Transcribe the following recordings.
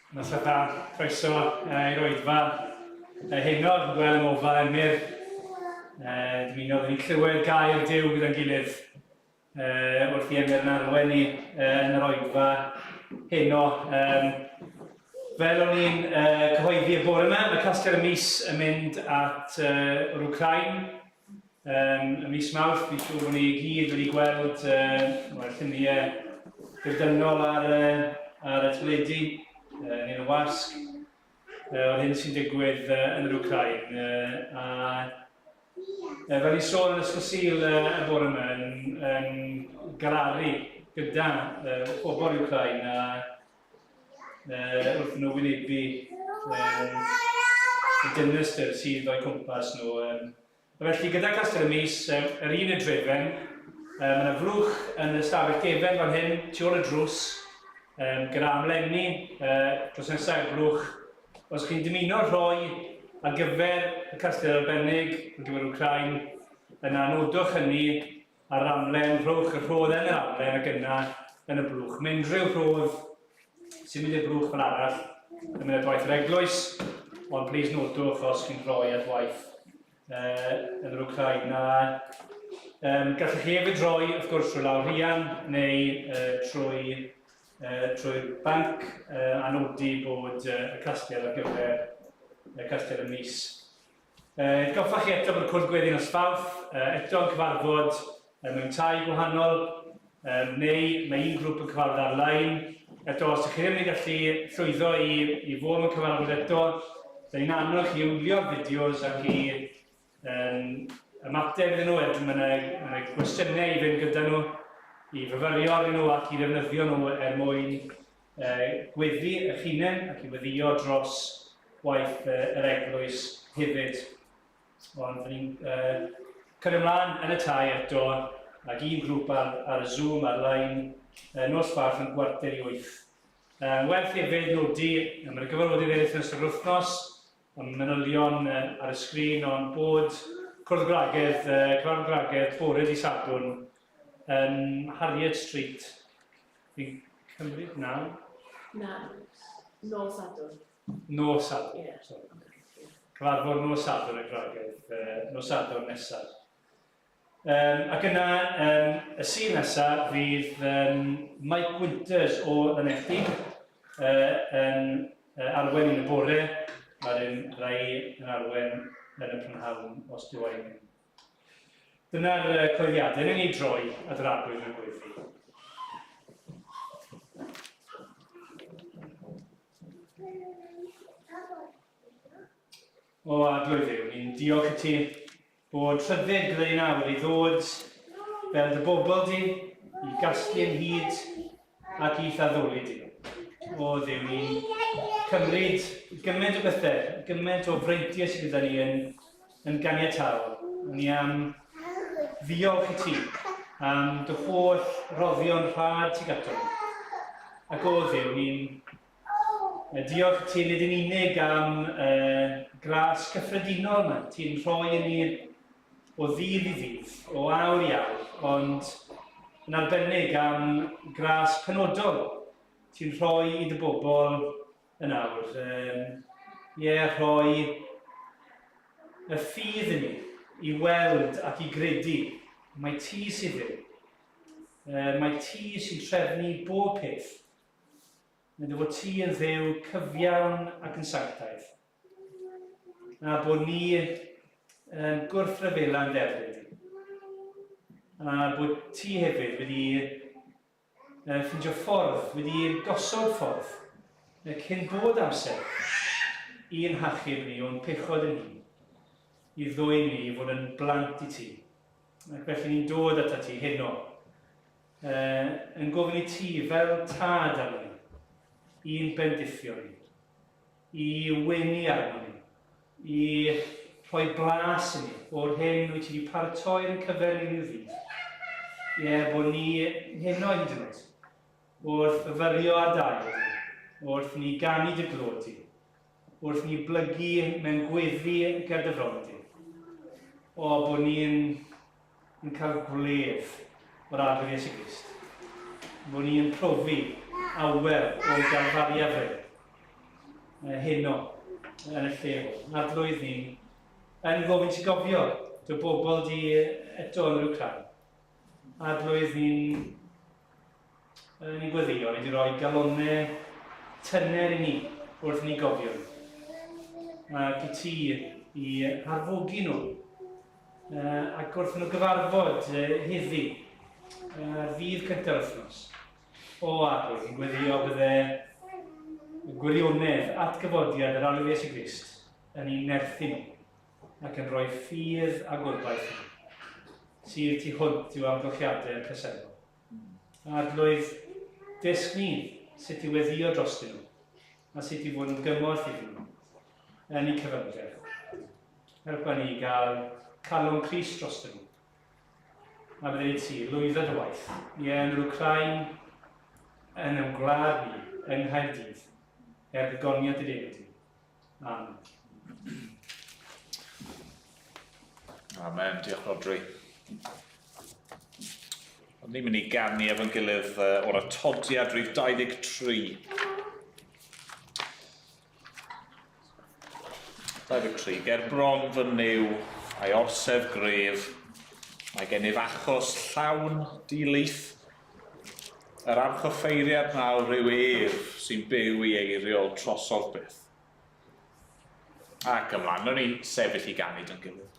Nos dda, croeso i'r Oedfa'r. Heno, dwi'n gweld yn ofa Emyr. Dymunodd ni'n clywed gair Duw gyda'n gilydd wrth i Emyr yn arwen ni yn yr Oedfa heno. Fel o'n i'n cyhoeddi y bore yma, mae Castell y Mis yn mynd at yr Wcrain. Y mis Mawrth, fi'n siŵr bod ni i gyd wedi gweld lluniau gyrdynol ar y teledu. Yn y wasg, oedd hyn sy'n digwydd yn yr Wcrain. Fel ni'n sôn yn ysgol Sul y bore yma yn gararu gyda pobl Wcrain wrth nhw wynebu y dynastr sydd o'i cwmpas nhw. Felly gyda Castell y Mis, yr un y drefen, mae yna flwch yn y stafell gefen fan hyn, tu ôl y drws, gyda amlenni dros nesaf i'r blwch. Os chi'n dymuno rhoi ar gyfer y castell arbennig ar gyfer Wcrain, yna nodwch hynny ar amlen, rhowch y rhodd yn yr amlen ac yna yn y blwch. Mae unrhyw rhodd sy'n mynd i'r blwch fel arall yn mynd at waith yr eglwys, ond plis nodwch os chi'n rhoi at waith yn yr Wcrain. Gallwch chi hefyd rhoi, wrth gwrs, trwy lawr rhian neu trwy'r banc a nodi bod y castell ar gyfer Castell y Mis. Goffach chi eto bod y cwrdd gweddi'n ysfawrth, eto yn cyfarfod mewn tai gwahanol, neu mae un grŵp yn cyfarfod ar-lein. Eto, os ydych chi ddim yn gallu llwyddo i fod yn cyfarfod eto, da ni'n annog chi wylio'r fideos ac i ymateb iddyn nhw, mae yna gwestiynau i fynd gyda nhw, i fyfyrio arnyn nhw ac i ddefnyddio nhw mwyn gweddi y hunain ac i weddio dros waith yr eglwys hefyd. Ond ni'n cyrraedd ymlaen yn y tai eto ac un grŵp ar y Zoom ar-lein nos Fawrth yn 7:45. Werth hefyd nodi, mae'r gyfarfodydd eraill yn ystod yr wythnos, ond manylion ar y sgrin, ond bod cwrdd gwragedd bore dydd Sadwrn yn Harriet Street. Fi'n cymryd naw? Na, nos Sadwrn. Nos Sadwrn, Ie. sorry. Cyfarfod nos Sadwrn y gwragedd, nos Sadwrn nesaf. Ac yna, y sy'n nesaf fydd Mike Winters o Llanelli yn arwen yn y bore, a'r rai yn arwen yn y prynhawn os dyw ein. Dyna'r coeddiadau. Yn ei droi at yr arglwydd yn y gweddi. O arglwydd yw, ni'n diolch i ti bod rhyddid gyda'i nawr i ddod fel dy bobl di, i gasglu yn hyd ac i lladdoli di. O Dduw, ni'n cymryd gymaint o bethau, gymaint o freintiau sydd gyda ni yn ganiataol. Ni am ddiolch i ti am dy holl roddion rhad tuag ato ni. Ac o Dduw, ni'n diolch i ti nid yn unig am gras cyffredinol yma. Ti'n rhoi i ni o ddydd i ddydd, o awr i awr, ond yn arbennig am gras penodol. Ti'n rhoi i dy bobl yn awr. Rhoi y ffydd i ni i weld ac i gredu. Mae ti sydd yw. Mae ti sy'n trefnu bob peth. Nid fod ti yn ddew cyfiawn ac yn sanctaidd. A bod ni gwrthryfel yn derbyn ti. A bod ti hefyd wedi ffindio ffordd, wedi gosod ffordd, cyn bod amser i'n hachub ni o'n pechod yn ni, i ddwy ni i fod yn blant i ti. Ac felly ni'n dod ata ti heno, yn gofyn i ti fel tad arno ni, i'n bendithio ni, i wyni arno ni, i rhoi blas i ni o'r hyn wyt ti wedi paratoi yn cyfer ni'n ddydd. Bod ni heno hyd yn oed, wrth fyfyrio ar dair, wrth ni ganu dy glod ti, wrth ni blygu mewn gweddi ger dy fron ti. Bod ni'n cael gwledd o'r arglwydd Iesu Grist. Bod ni'n profi awel o galfariad fe. heno yn y lle. Adlwydd ni yn gofyn ti gofio dy bobl di eto yn yr Wcrain. Adlwydd ni'n gweddio, ni wedi rhoi galonau tyner i ni wrth ni gofio. Ac i ti i harfogi nhw ac wrth nhw gyfarfod heddi fydd cyntaf wythnos. O adlwydd, ni'n gweddio bydde gwirionedd atgyfodiad yr alw Iesu Grist yn ei nerthu nhw ac yn rhoi ffydd a gobaith nhw. Sydd tu hwnt i'w amgylchiadau presennol. Adlwydd, dysg ni sut i weddio drostyn nhw a sut i fod yn gymorth iddyn nhw yn eu cyfymder. Helpa ni gael calon Crist drostyn nhw. A bydde ti lwyddo dy waith. Ie, yn yr Wcrain, yn ymgwlad ni, yng Nghaerdydd, gogoniad y deud ni. Amen. Amen, diolch Rodri. Ond ni'n mynd i ganu efo'n gilydd o'r atodiad rhif 23. 23. Ger bron fy niw, a'i orsef gref, mae gennyf achos llawn dilith. Yr archoffeiriad nawr yw ef sy'n byw i eiriol trosodd byth. Ac ymlaen, nhw'n ni sefyll i ganu dyn gilydd.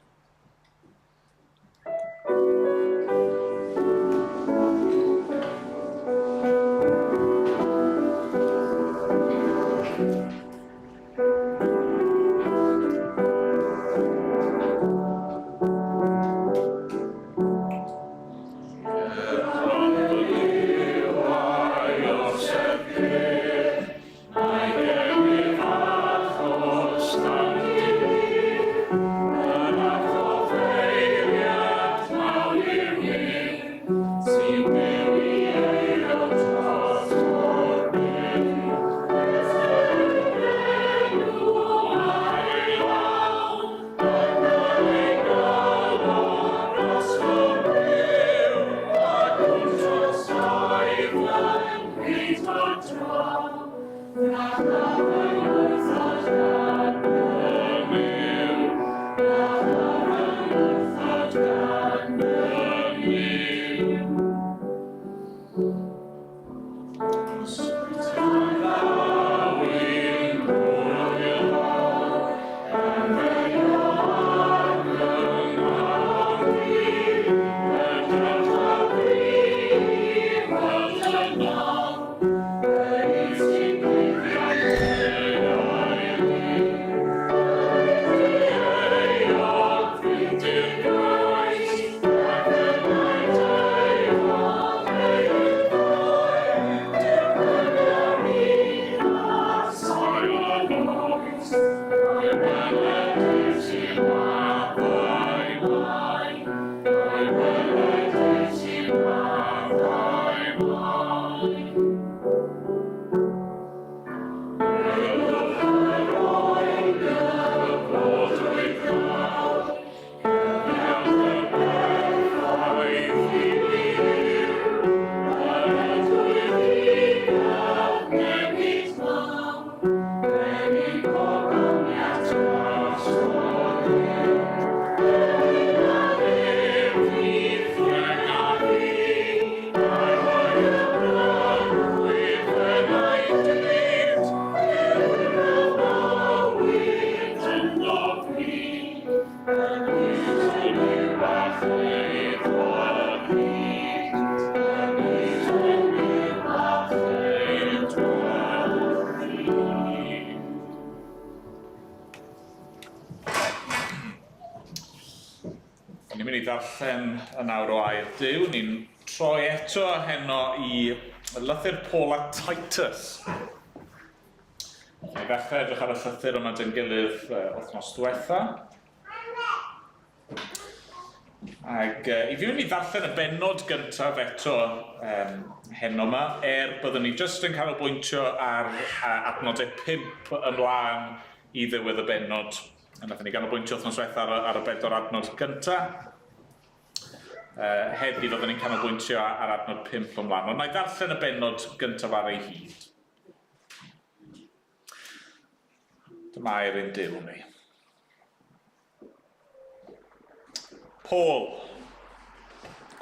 Ni'n mynd i ddarllen y nawr o air Duw. Ni'n troi eto heno i lythyr Paul a Titus. Ni'n ddechrau edrych ar y llythyr yma dyn gilydd wythnos diwetha. Ac i fi mynd i ddarllen y bennod gyntaf eto heno yma, byddwn ni jyst yn canolbwyntio ar adnodau 5 ymlaen i ddiwedd y bennod. Nathon ni ganolbwyntio wythnos diwetha ar y 4 adnod gyntaf. Heddi fyddwn ni'n canolbwyntio ar adnod 5 ymlaen. Ond na i ddarllen y bennod gyntaf ar ei hyd. Dyma'r un Duw ni. Paul,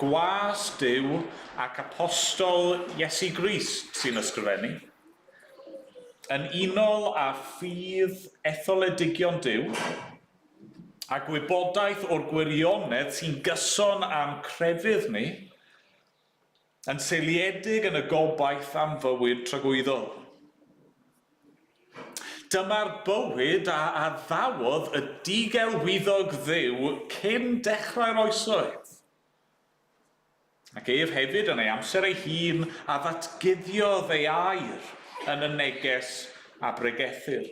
gwas Duw ac apostol Iesu Grist sy'n ysgrifennu, yn unol â ffydd etholedigion Duw, a gwybodaeth o'r gwirionedd sy'n gyson am crefydd ni, yn seiliedig yn y gobaith am fywyd tragwyddol. Dyma'r bywyd a addawodd y digelwyddog Dduw cyn dechrau'r oesoedd. Ac ef hefyd yn ei amser ei hun a ddatguddiodd ei air yn y neges a bregethyr.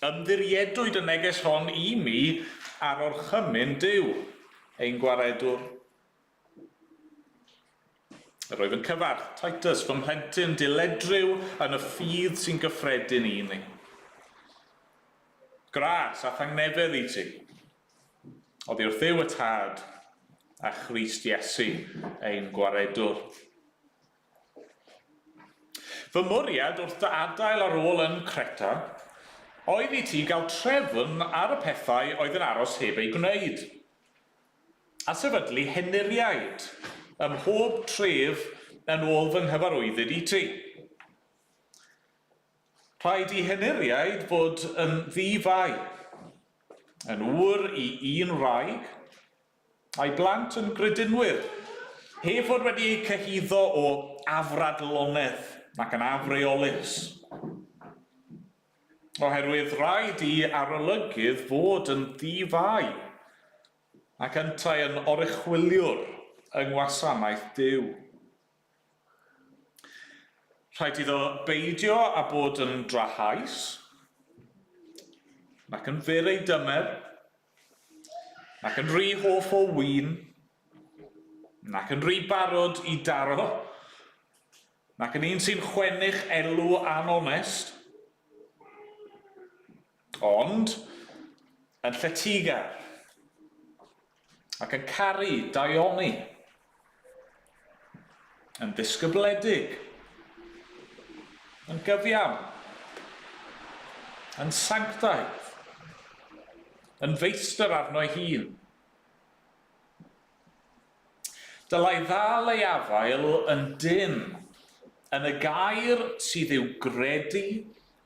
Ymddiriedwyd y neges hon i mi ar orchymyn Duw, ein gwaredwr. Yr oedd yn cyfarch, Titus, fy mhlentyn diledryw yn y ffydd sy'n gyffredin i ni. Gras a thangnefedd i ti, oddi wrth Dduw y tad a Christ Iesu, ein gwaredwr. Fy mwriad wrth dy adael ar ôl yn Creta, oedd i ti gael trefn ar y pethau oedd yn aros heb ei gwneud, a sefydlu henuriaid ym mhob tref yn ôl fy nghyfarwyddyd i ti. Rhaid i henuriaid fod yn ddifau, yn ŵr i un wraig, a'i blant yn grydunwyr, heb fod wedi eu cyhuddo o afradlonedd ac yn afreolus. Oherwydd rhaid i arolygydd fod yn ddifau ac yntau yn oruchwyliwr yng ngwasanaeth Duw. Rhaid iddo beidio a bod yn drahais, ac yn fyr ei dymer, ac yn rhy hoff o win, ac yn rhy barod i daro, ac yn un sy'n chwennych elw anonest, ond yn lletigar, ac yn caru daioni, yn ddisgybledig, yn gyfiawn, yn sanctaidd, yn feistr arno ei hun. Dylai ddal ei afael yn dyn, yn y gair sydd i'w gredu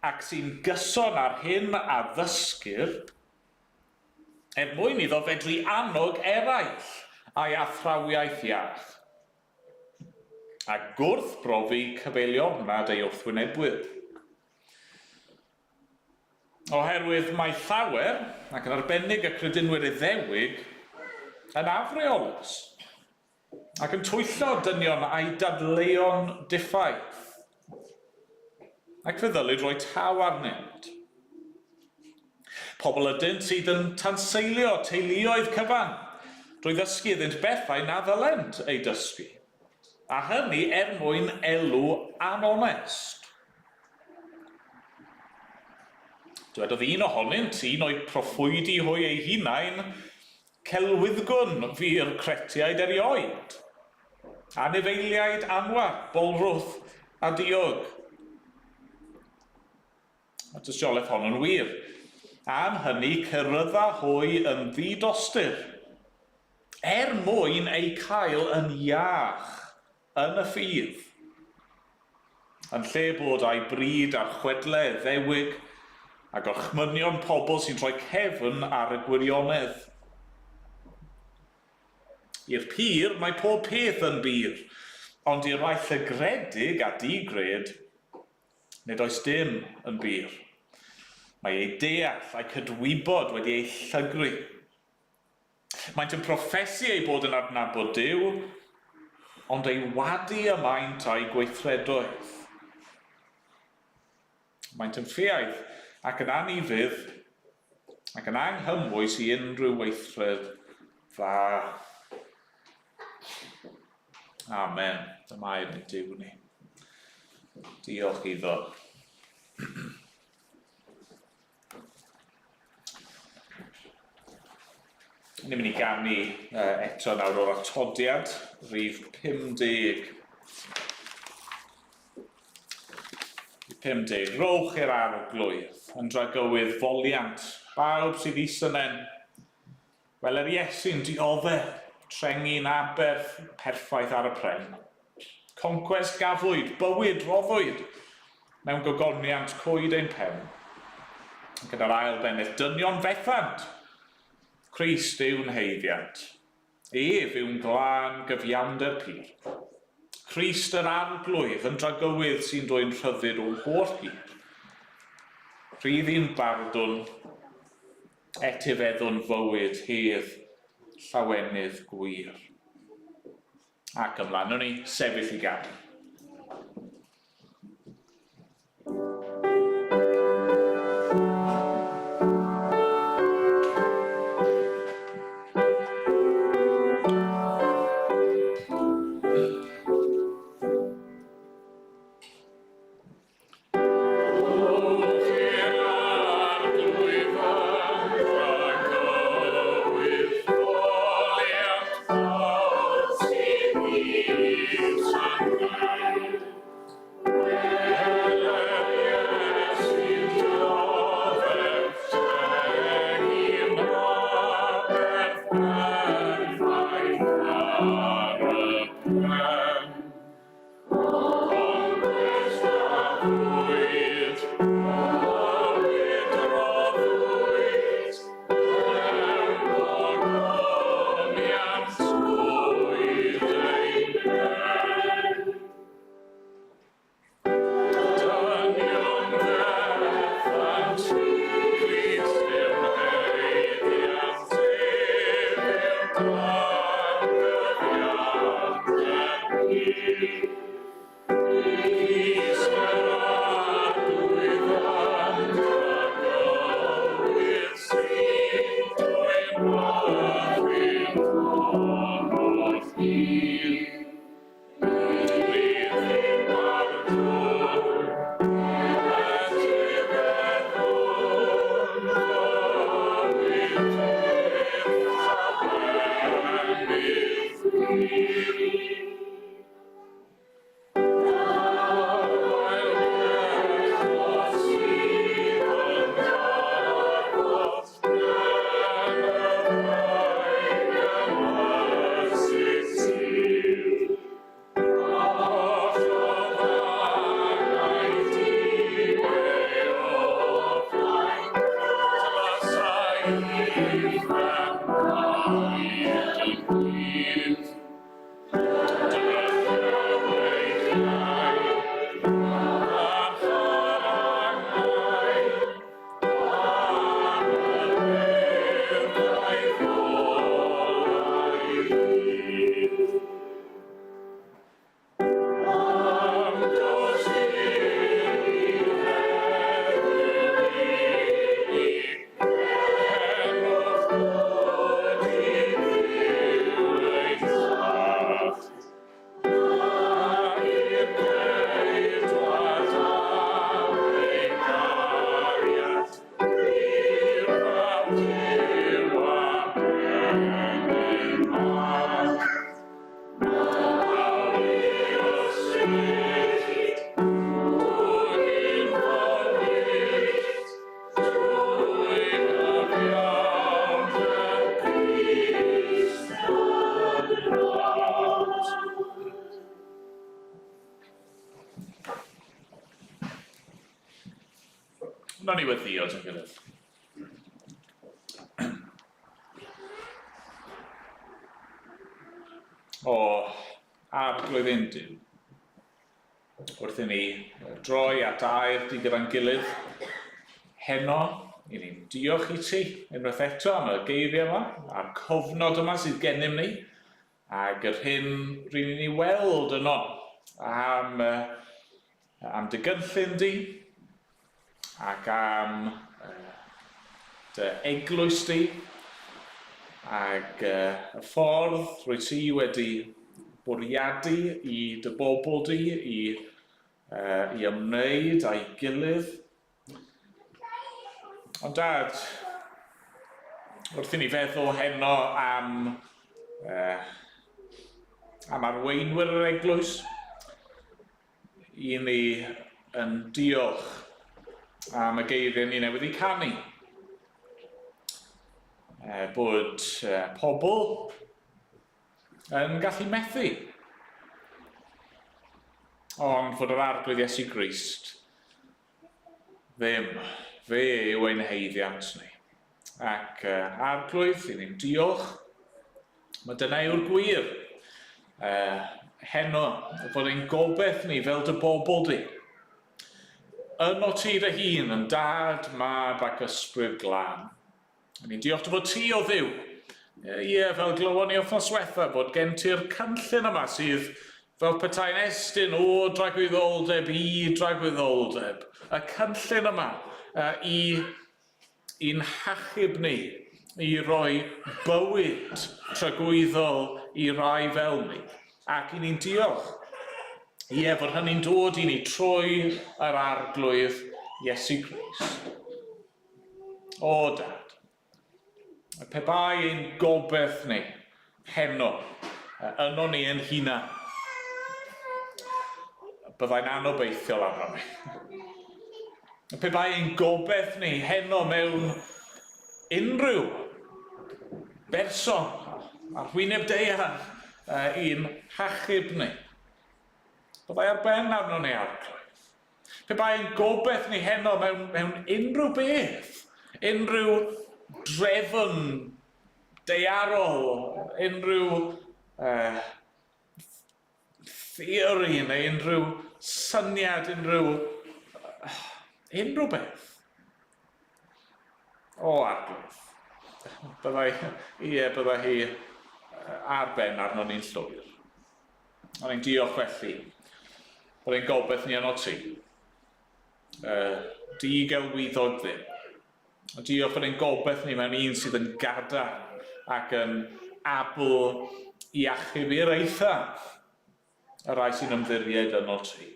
ac sy'n gyson ar hyn a ddysgur, mwyn iddo fedru annog eraill a'i athrawiaeth iach, a gwrthbrofi cyfeiliornad ei wrthwynebwyr. Oherwydd mae llawer, ac yn arbennig y crydunwyr Iddewig, yn afreolus, ac yn twyllo dynion a'i dadleuon diffaith, ac fe ddylid roi taw arnynt. Pobl ydyn sydd yn tanseilio teuluoedd cyfan, drwy ddysgu iddynt bethau na ddylent ei dysgu, a hynny mwyn elw anonest. Dywedodd un ohonynt, un o'i proffwydi hwy ei hunain, celwyddgwn fu'r cretiaid erioed, anifeiliaid anwar, bolrwth a diog. A dystiolaeth hon yn wir. Am hynny cyrrydda hwy yn ddidostir, mwyn ei cael yn iach yn y ffydd, yn lle bod a'i bryd ar chwedle ddewig a gorchmynion pobl sy'n rhoi cefn ar y gwirionedd. I'r pyr mae pob peth yn byr, ond i'r rhai llygredig a digred, nid oes dim yn byr. Mae ei deall a'i cydwybod wedi ei llygru. Maent yn proffesu ei bod yn adnabod Duw, ond ei wadu y maint a'i gweithredoedd. Maent yn ffiaidd ac yn anifydd ac yn anghymwys i unrhyw weithred dda. Amen. Dyma'r Duw ni. Diolch iddo. Ni'n mynd i ganu eto nawr o'r atodiad, rhif 50. 50, rowch i'r arglwydd, yn dragywydd foliant, bawb sydd isynen. Wel, yr Iesu'n dioddau, trengu'n aberth perffaith ar y pren. Conquest gafwyd, bywyd roddwyd, mewn gogoniant coed ein pen. Gyda'r ail bennet dynion fethant, Christ yw'n heiddiant, ef yw'n glân gyfiawnder pyr. Christ yr arglwydd yn dragywydd sy'n dwy'n rhyddid o'n holl hir. Rhydd i'n bardwn, etifeddwn fywyd hedd, llawenydd gwir. Ac ymlaen, nhw'n ni sefyll i ganu. Wnawn ni weddio yn gilydd. O arglwydd Duw, wrth i ni droi at air di gyda'n gilydd heno, i ni'n diolch i ti unwaith eto am y geiriau yma, a'r cofnod yma sydd gennym ni, ac yr hyn rydyn ni weld yno am dy gynllun di, ac am dy eglwys di, ac y ffordd rwy ti wedi bwriadu i dy bobl di i ymwneud â'i gilydd. Ond Dad, wrth i ni feddwl heno am arweinwyr yr eglwys, i ni yn diolch am y geiriau ni newydd eu canu. Bod pobl yn gallu methu. Ond fod yr arglwydd Iesu Grist ddim. Fe yw ein haeddiant ni. Ac arglwydd, i ni'n diolch. Mae dyna yw'r gwir. Heno, fod ein gobeith ni fel dy bobl di. Yno ti dy hun yn dad, mab ac ysbryd glân. Ni'n diolch dy fod ti o ddiw. Fel glywon ni wythnos diwetha, bod gen ti'r cynllun yma sydd fel petai'n estyn o dragwyddoldeb i dragwyddoldeb. Y cynllun yma i'n hachub ni, i roi bywyd tragwyddol i rai fel ni. Ac i ni'n diolch. Fod hynny'n dod i ni trwy yr arglwydd Iesu Grist. O dad. Pe bai ein gobeith ni heno, yno ni yn hunan, byddai'n anobeithiol arno ni. Pe bai ein gobeith ni heno mewn unrhyw berson ar hwyneb deuan i'n hachub ni, byddai ar ben arno ni arglwydd. Pe bai ein gobeith ni heno mewn unrhyw beth, unrhyw drefn deiarol, unrhyw theori neu unrhyw syniad, unrhyw beth. O arglwydd. Byddai hi ar ben arno ni'n llwyr. Ond ni'n diolch felly bod ein gobeith ni yno ti. Di-gelwyddog ddim. Diolch bod ein gobeith ni mewn un sydd yn gadarn ac yn abl i achub i'r eithaf y rai sy'n ymddiried yno ti.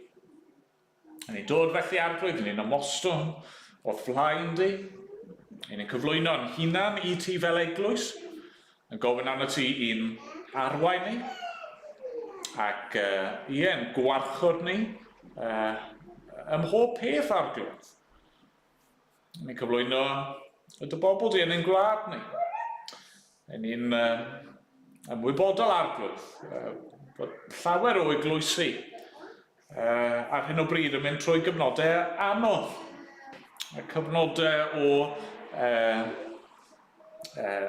Ni'n dod felly arglwydd, ni'n ymostwng o'r flaen di, ni'n cyflwyno'n hunan i ti fel eglwys, yn gofyn arno ti i'n arwain ni, ac yn gwarchod ni ym mhob peth arglwydd. Ni'n cyflwyno y dy bobl di yn ein gwlad ni. Ni'n ymwybodol arglwydd bod llawer o eglwysi ar hyn o bryd yn mynd trwy gyfnodau anodd. Cyfnodau o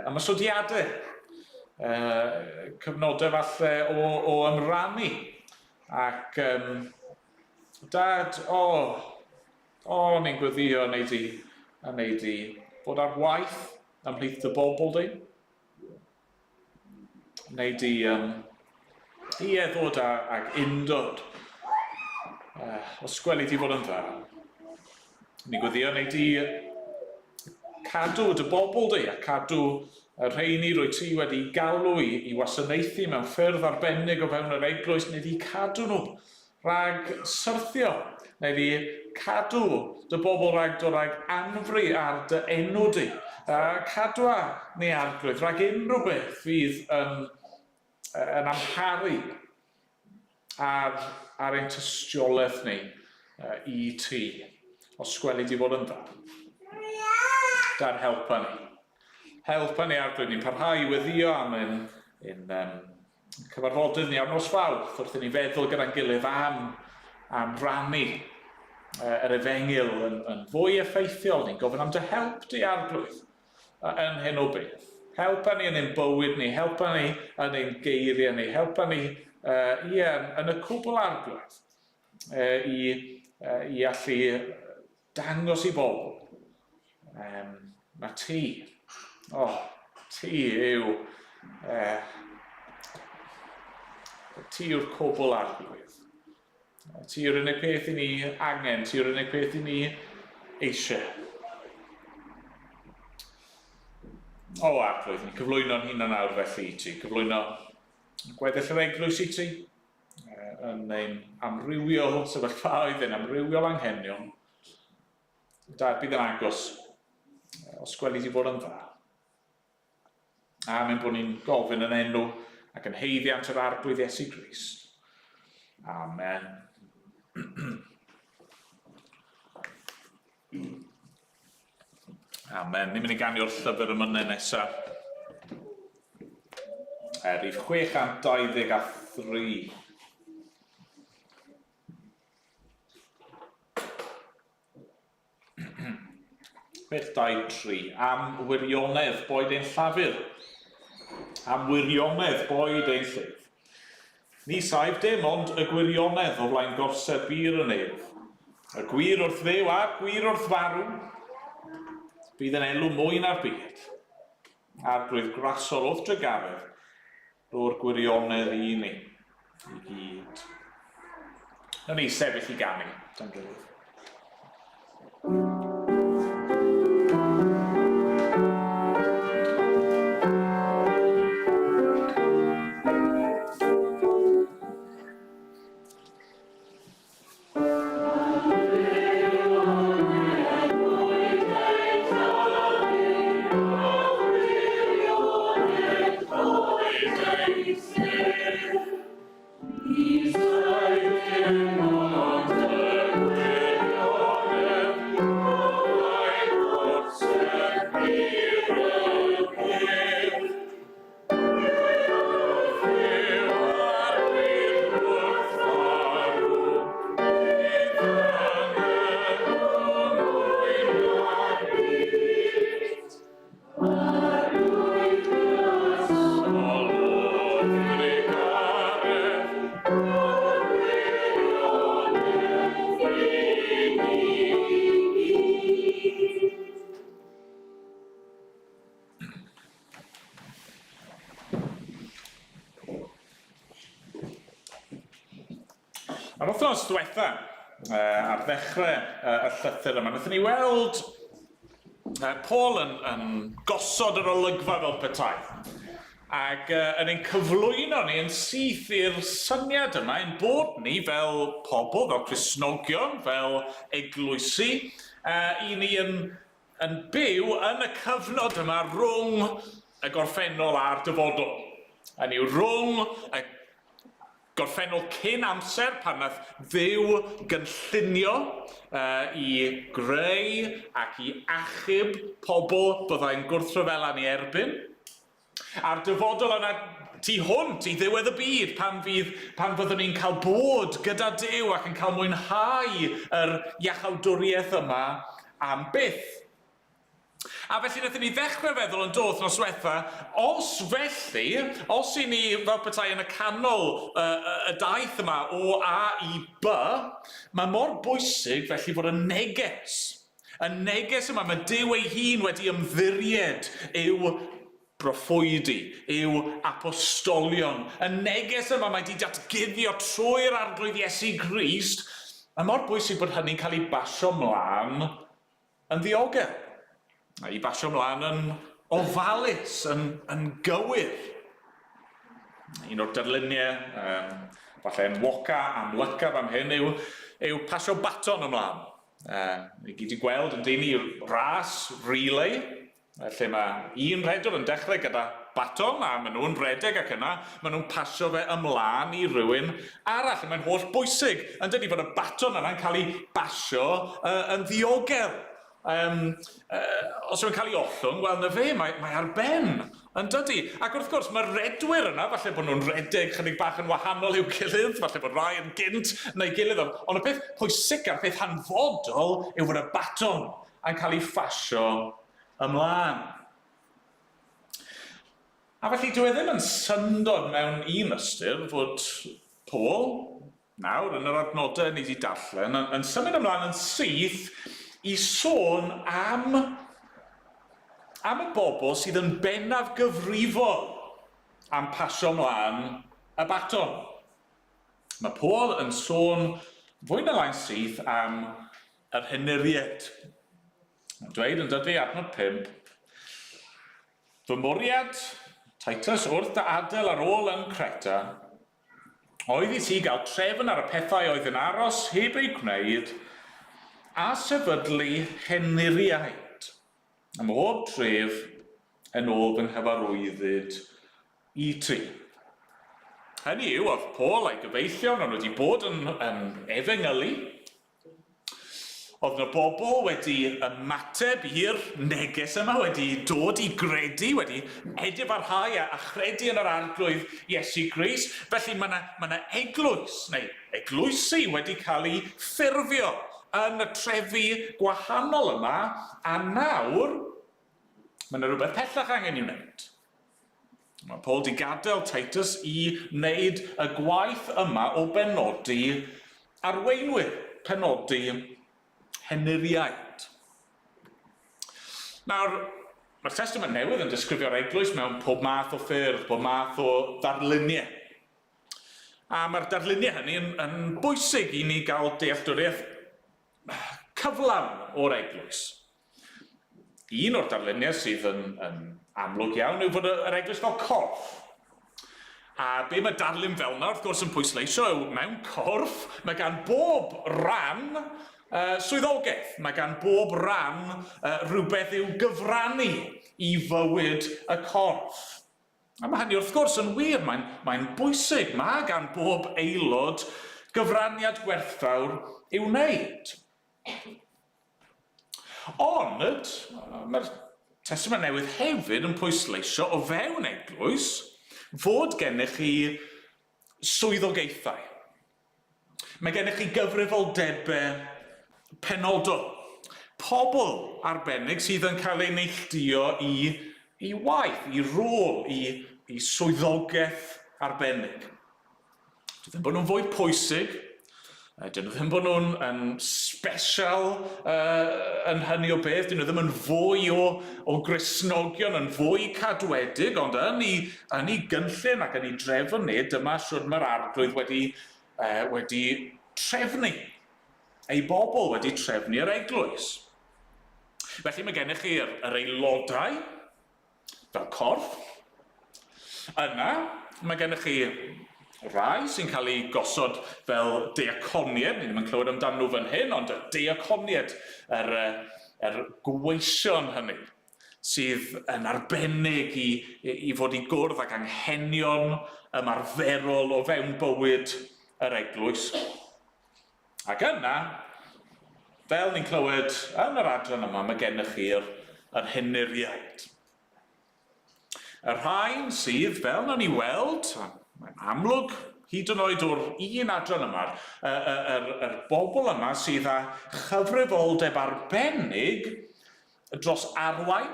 ymysodiadau. Cyfnodau falle o ymrannu. Ac dad, ni'n gweddio wneud i bod ar waith ymhlith dy bobl di. Wneud i ddod ag undod. Os gweli di fod yn dda. Ni'n gweddio wneud i cadw dy bobl di a cadw y rheini rwy ti wedi galw i wasanaethu mewn ffyrdd arbennig o fewn yr eglwys, wneud i cadw nhw rhag syrthio. Wneud i cadw dy bobl rhag dod rhag anfri ar dy enw di. Cadwa ni arglwydd rhag unrhyw beth fydd yn amharu ar ein tystiolaeth ni i ti. Os gweli di fod yn dda. Dad, helpa ni. Helpa ni arglwydd, ni'n parhau i weddio am ein cyfarfodydd ni ar nos Fawrth, wrth i ni feddwl gyda'n gilydd am rannu yr efengil yn fwy effeithiol. Ni'n gofyn am dy help di arglwydd yn hyn o beth. Helpa ni yn ein bywyd ni, helpa ni yn ein geiriau ni, helpa ni yn y cwbl arglwydd i allu dangos i bobl. Mae ti, ti yw ti yw'r cwbl arglwydd. Ti yw'r unig peth i ni angen, ti yw'r unig peth i ni eisiau. Arglwydd, ni'n cyflwyno'n hunan nawr felly i ti. Cyflwyno gweddill yr eglwys i ti, yn ein amrywiol sefyllfaoedd, yn amrywiol anghenion. Dad, bydd yn agos, os gweli ti fod yn dda. Amen bod ni'n gofyn yn enw ac yn heiddiant yr arglwydd Iesu Grist. Amen. Amen. Ni'n mynd i ganio'r llyfr y mynau nesaf. Rhif 623. Beth 2-3. Am wirionedd boed ein llafur. Am wirionedd boed ein llyf. Ni saif dim ond y gwirionedd o flaen gorsedd bir yn ef. Y gwir wrth ddew a gwir wrth farw. Bydd yn elw mwy na'r byd. Arglwydd grasol wrth drygaredd. Ro'r gwirionedd i ni. I gyd. Nawr ni sefyll i ganu. Tan gilydd. Ar wythnos diwetha, ar ddechrau y llythyr yma, wnaethon ni weld Paul yn gosod yr olygfa fel petai. Ac yn ein cyflwyno ni yn syth i'r syniad yma ein bod ni fel pobl, fel Cristnogion, fel eglwysi, i ni yn byw yn y cyfnod yma rhwng y gorffennol a'r dyfodol. Hynny yw rhwng y gorffennol cyn amser pan nath Dduw gynllunio i greu ac i achub pobl byddai'n gwrthryfela ni erbyn. A'r dyfodol yna tu hwnt i ddiwedd y byd pan fyddwn ni'n cael bod gyda Duw ac yn cael mwynhau yr iachawdwriaeth yma am byth. A felly wnaethon ni ddechrau feddwl yn dod nos diwetha, os i ni fel petai yn y canol y daith yma o A i B, mae mor bwysig felly fod y neges. Y neges yma, mae Duw ei hun wedi ymddiried i'w broffwydi, i'w apostolion. Y neges yma mae wedi datguddio trwy'r arglwydd Iesu Grist. Mae mor bwysig bod hynny'n cael ei basio mlaen yn ddiogel. I basio mlaen yn ofalus, yn gywir. Un o'r darluniau, falle enwoca amlyca fan hyn, yw pasio baton ymlaen. Ni gyd i gweld yn dyn i'r ras relay, lle mae un redwr yn dechrau gyda baton, a maen nhw'n redeg ac yna, maen nhw'n pasio fe ymlaen i rywun arall. Mae'n holl bwysig yn dydi fod y baton yna'n cael ei basio yn ddiogel. Os yw'n cael ei ollwng, wel na fe, mae ar ben yn dydi. Ac wrth gwrs, mae'r redwyr yna, falle bod nhw'n redeg chydig bach yn wahanol i'w gilydd, falle bod rai yn gynt neu gilydd. Ond y peth pwysig a'r peth hanfodol yw fod y baton yn cael ei ffasio ymlaen. A felly dwi ddim yn syndod mewn un ystyr fod Paul, nawr yn yr adnodau ni wedi darllen, yn symud ymlaen yn syth i sôn am y bobl sydd yn bennaf gyfrifol am pasio mlaen y baton. Mae Paul yn sôn fwy na lai'n syth am yr henuriaid. Mae'n dweud yn dydi adnod 5, fy mwriad, Titus, wrth dy adael ar ôl yn Creta, oedd i ti gael trefn ar y pethau oedd yn aros heb eu gwneud, a sefydlu henuriaid am bob tref yn ôl fy nghyfarwyddyd i ti. Hynny yw, oedd Paul a'i gyfeillion ond wedi bod yn efengylu. Oedd yna bobl wedi ymateb i'r neges yma, wedi dod i gredu, wedi edifarhau a chredu yn yr arglwydd Iesu Grist. Felly mae yna eglwys, neu eglwysi wedi cael ei ffurfio yn y trefi gwahanol yma, a nawr mae yna rhywbeth pellach angen i'w wneud. Mae Paul wedi gadael Titus i wneud y gwaith yma o benodi arweinwyr, penodi henuriaid. Nawr, mae'r Testament Newydd yn disgrifio'r eglwys mewn pob math o ffyrdd, pob math o ddarluniau. A mae'r darluniau hynny yn bwysig i ni gael dealltwriaeth cyflawn o'r eglwys. Un o'r darluniau sydd yn amlwg iawn yw fod yr eglwys fel corff. A be mae darlun fel yna, wrth gwrs, yn pwysleisio yw mewn corff, mae gan bob ran swyddogaeth. Mae gan bob ran rhywbeth i'w gyfrannu i fywyd y corff. A mae hynny wrth gwrs yn wir, mae'n bwysig. Mae gan bob aelod gyfraniad gwerthfawr i'w wneud. Ond, mae'r Testament Newydd hefyd yn pwysleisio o fewn eglwys fod gennych chi swyddogaethau. Mae gennych chi gyfrifoldebau penodol. Pobl arbennig sydd yn cael ei neilltuo i waith, i rôl, i swyddogaeth arbennig. Dydyn bod nhw'n fwy pwysig, dyn nhw ddim bod nhw'n special yn hynny o beth, dyn nhw ddim yn fwy o Gristnogion, yn fwy cadwedig, ond yn ei gynllun ac yn ei drefn ni, dyma siwr mae'r arglwydd wedi trefnu. Ei bobl wedi trefnu'r eglwys. Felly mae gennych chi yr aelodau fel corff. Yna mae gennych chi rai sy'n cael ei gosod fel deaconiad, ni ddim yn clywed amdano nhw fan hyn, ond deaconiad, yr gweision hynny, sydd yn arbennig i fod i gwrdd ac anghenion ymarferol o fewn bywyd yr eglwys. Ac yna, fel ni'n clywed yn yr adran yma, mae gennych chi'r henuriaid. Y rhain sydd, fel na ni weld, mae'n amlwg, hyd yn oed o'r un adran yma, yr bobl yma sydd â chyfrifoldeb arbennig dros arwain,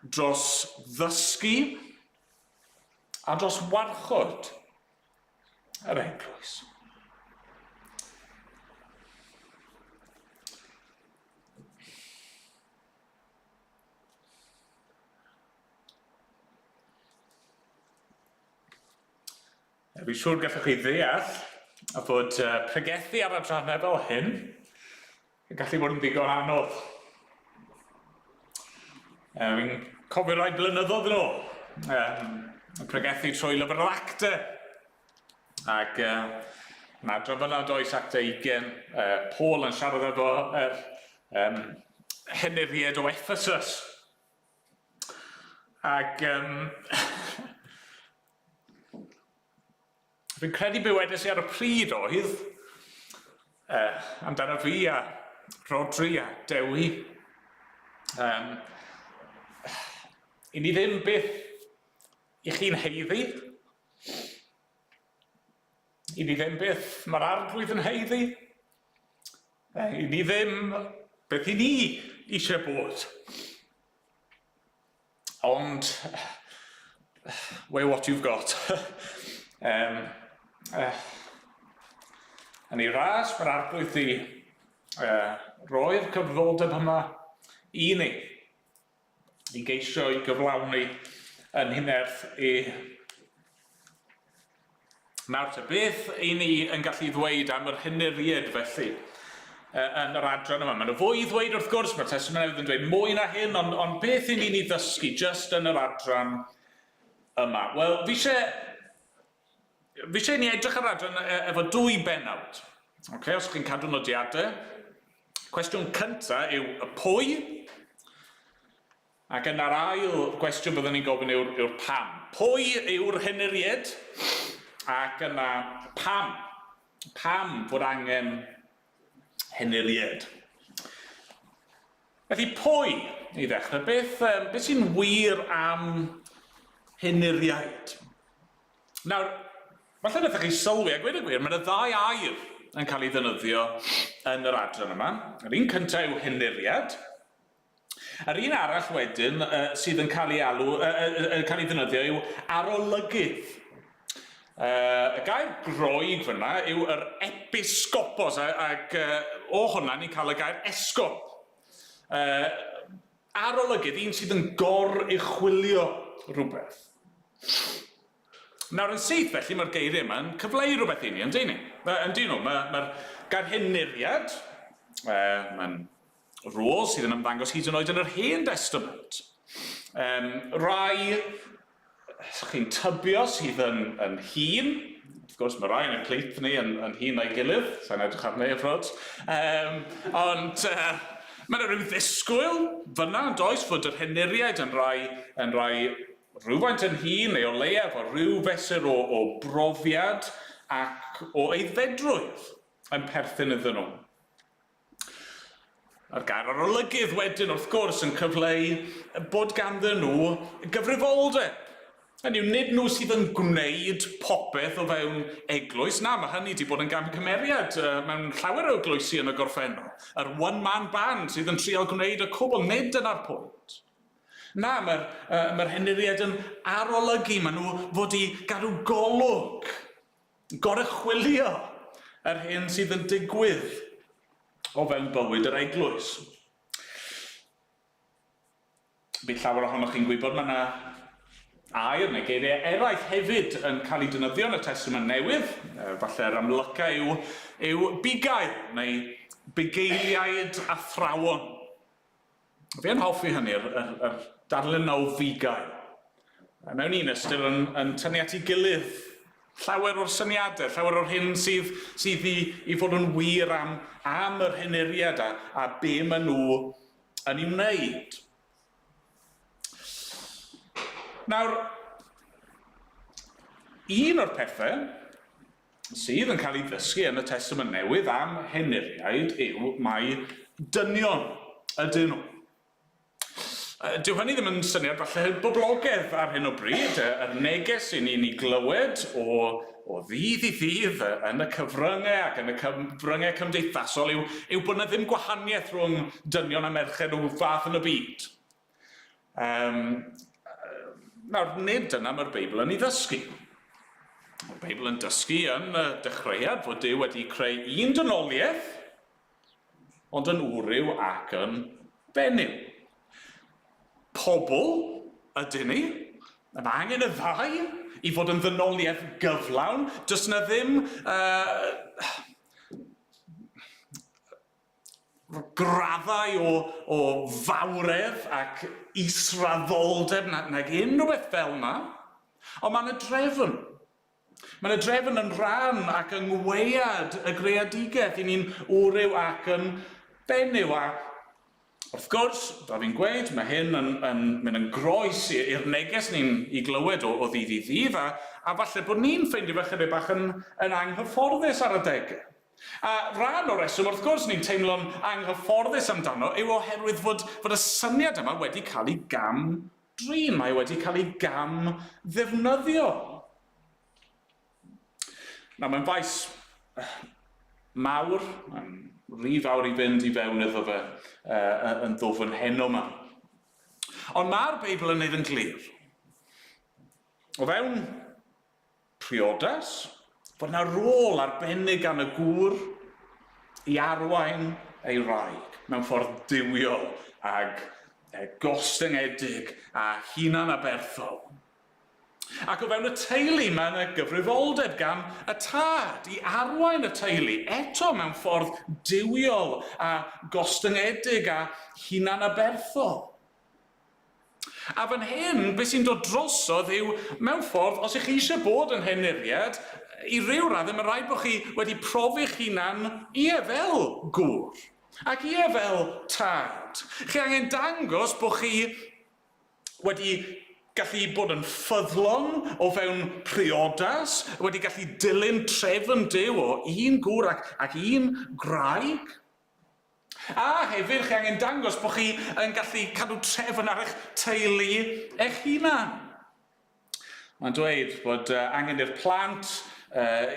dros ddysgu, a dros warchod yr eglwys. Fi'n siŵr gallwch chi ddeall a fod pregethu ar adrannau fel hyn yn gallu bod yn ddigon anodd. Fi'n cofio rai blynyddoedd yn ôl, pregethu trwy lyfr yr actau. Ac yn adran fyna does actau 20, Paul yn siarad efo henuriaid o Ephesus. Ac fi'n credu be wedes i ar y pryd oedd amdano fi a Rodri a Dewi. I ni ddim beth i chi'n heiddi. I ni ddim beth mae'r arglwydd yn heiddi. I ni ddim beth i ni eisiau bod. Ond, weigh what you've got. Yn ei ras, mae'r arglwydd i roi'r cyfrifoldeb yma i ni, i geisio i gyflawni yn hunerth i. Nawr te, beth i ni yn gallu ddweud am yr henuriaid felly yn yr adran yma? Mae'n fwy i ddweud wrth gwrs, mae'r Testament Newydd yn dweud mwy na hyn, ond beth i ni'n ei ddysgu just yn yr adran yma? Wel, fi eisiau ni edrych ar adran efo dwy bennawd. Os chi'n cadw nodiadau. Cwestiwn cyntaf yw y pwy. Ac yn yr ail gwestiwn byddwn ni'n gofyn yw'r pam. Pwy yw'r henuriaid? Ac yna pam. Pam fod angen henuried. Felly pwy, i ddechrau, beth sy'n wir am henuriaid? Nawr, falle ddechrau chi sylwi, a gweud y gwir, mae'n ddau air yn cael ei ddefnyddio yn yr adran yma. Yr un cyntaf yw henuriad. Yr un arall wedyn sydd yn cael ei ddefnyddio yw arolygydd. Y gair Groeg fyna yw yr episcopos, ac o hwnna ni'n cael y gair esgop. Arolygydd, un sydd yn gor-uchwilio rhywbeth. Nawr yn syth felly mae'r geiriau yma yn cyfleu rhywbeth i ni, yndyn ni? Mae'r gair henuriad, mae'n rôl sydd yn ymddangos hyd yn oed yn yr Hen Testament. Rai chi'n tybio sydd yn hun, wrth gwrs mae rai yn y cleip ni yn hun a'i gilydd, sa'n edrych arni efrod, ond mae'n rhyw ddisgwyl fyna yn does fod yr henuriaid yn rai rhywfaint yn hun neu o leiaf o ryw fesur o brofiad ac o aeddfedrwydd yn perthyn iddyn nhw. A'r gair arolygydd wedyn wrth gwrs yn cyfleu bod ganddyn nhw gyfrifoldeb. Hynny yw, nid nhw sydd yn gwneud popeth o fewn eglwys. Na, mae hynny wedi bod yn gamcymeriad mewn llawer o eglwysi yn y gorffennol. Yr one-man band sydd yn trial gwneud y cwbl, nid yna'r pwynt. Na, mae'r henuriad yn arolygu. Maen nhw fod i gadw golwg, gorychwilio yr hyn sydd yn digwydd o fewn bywyd yr eglwys. Bydd llawer ohonoch chi'n gwybod mae yna air neu geiriau eraill hefyd yn cael ei defnyddio yn y Testament Newydd. Falle'r amlyca yw bugail neu bugeiliaid athrawon. Fi yn hoffi hynny, yr darlun o fugail. Mewn un ystyr yn tynnu at ei gilydd llawer o'r syniadau, llawer o'r hyn sydd i fod yn wir am yr henuriad a be maen nhw yn ei wneud. Nawr, un o'r pethau sydd yn cael ei ddysgu yn y Testament Newydd am henuriaid yw mai dynion ydyn nhw. Dyw hynny ddim yn syniad falle boblogaidd ar hyn o bryd. Yr neges i ni'n ei glywed o ddydd i ddydd yn y cyfryngau ac yn y cyfryngau cymdeithasol yw bod yna ddim gwahaniaeth rhwng dynion a merched o fath yn y byd. Nawr, nid dyna mae'r Beibl yn ei ddysgu. Mae'r Beibl yn dysgu yn y dechreuad fod Duw wedi creu un dynoliaeth, ond yn wryw ac yn benyw. Pobl ydyn ni, yn angen y ddau i fod yn ddynoliaeth gyflawn. Does na ddim graddau o fawredd ac israddoldeb nag unrhyw beth fel yna. Ond mae'n y drefn. Mae'n y drefn yn rhan ac yng ngweuad y greadigaeth i ni'n wryw ac yn benyw. A wrth gwrs, fel fi'n gweud, mae hyn yn mynd yn groes i'r neges ni'n ei glywed o ddydd i ddydd, a falle bod ni'n ffeindio fe chydig bach yn anghyfforddus ar y degau. A rhan o'r reswm, wrth gwrs, ni'n teimlo'n anghyfforddus amdano yw oherwydd fod y syniad yma wedi cael ei gam-drin, mae wedi cael ei gam-ddefnyddio. Nawr, mae'n faes mawr, mae'n rhy fawr i fynd i fewn iddo fe yn ddwfn heno yma. Ond mae'r Beibl yn neud yn glir. O fewn priodas, bod yna rôl arbennig gan y gŵr i arwain ei wraig mewn ffordd duwiol ag gostyngedig a hunan aberthol. Ac o fewn y teulu mae yna gyfrifoldeb gan y tad i arwain y teulu eto mewn ffordd duwiol a gostyngedig a hunan aberthol. A fan hyn, beth sy'n dod drosodd yw mewn ffordd, os ych chi eisiau bod yn henuriad, i ryw raddau mae rhaid bod chi wedi profi'ch hunan fel gŵr ac fel tad. Chi angen dangos bod chi wedi gallu bod yn ffyddlon o fewn priodas, wedi gallu dilyn trefn Duw o un gŵr ac un graig. A hefyd, chi angen dangos bod chi yn gallu cadw trefn ar eich teulu eich hunan. Mae'n dweud bod angen i'r plant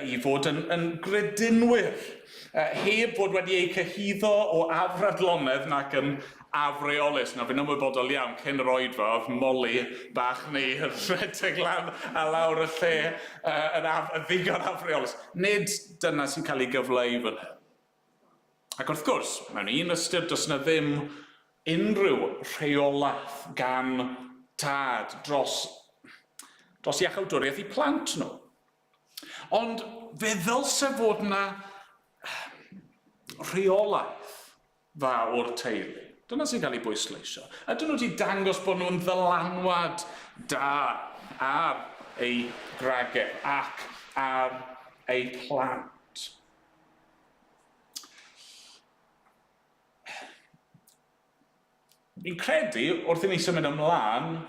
i fod yn gredinwyr, heb fod wedi eu cyhuddo o afradlonedd nac yn afreolus. Fi'n ymwybodol iawn, cyn yr Oedfa, oedd Molly bach ni yn rhedeg lan a lawr y lle yn ddigon afreolus. Nid dyna sy'n cael ei gyfleu fan hyn. Ac wrth gwrs, mewn un ystyr, does yna ddim unrhyw rheolaeth gan tad dros iachawdwriaeth i plant nhw. Ond fe ddylse fod yna rheolaeth fawr teulu. Dyna sy'n cael ei bwysleisio. A dyn nhw wedi dangos bod nhw'n ddylanwad da ar eu gragau ac ar eu plant. Fi'n credu, wrth i ni symud ymlaen,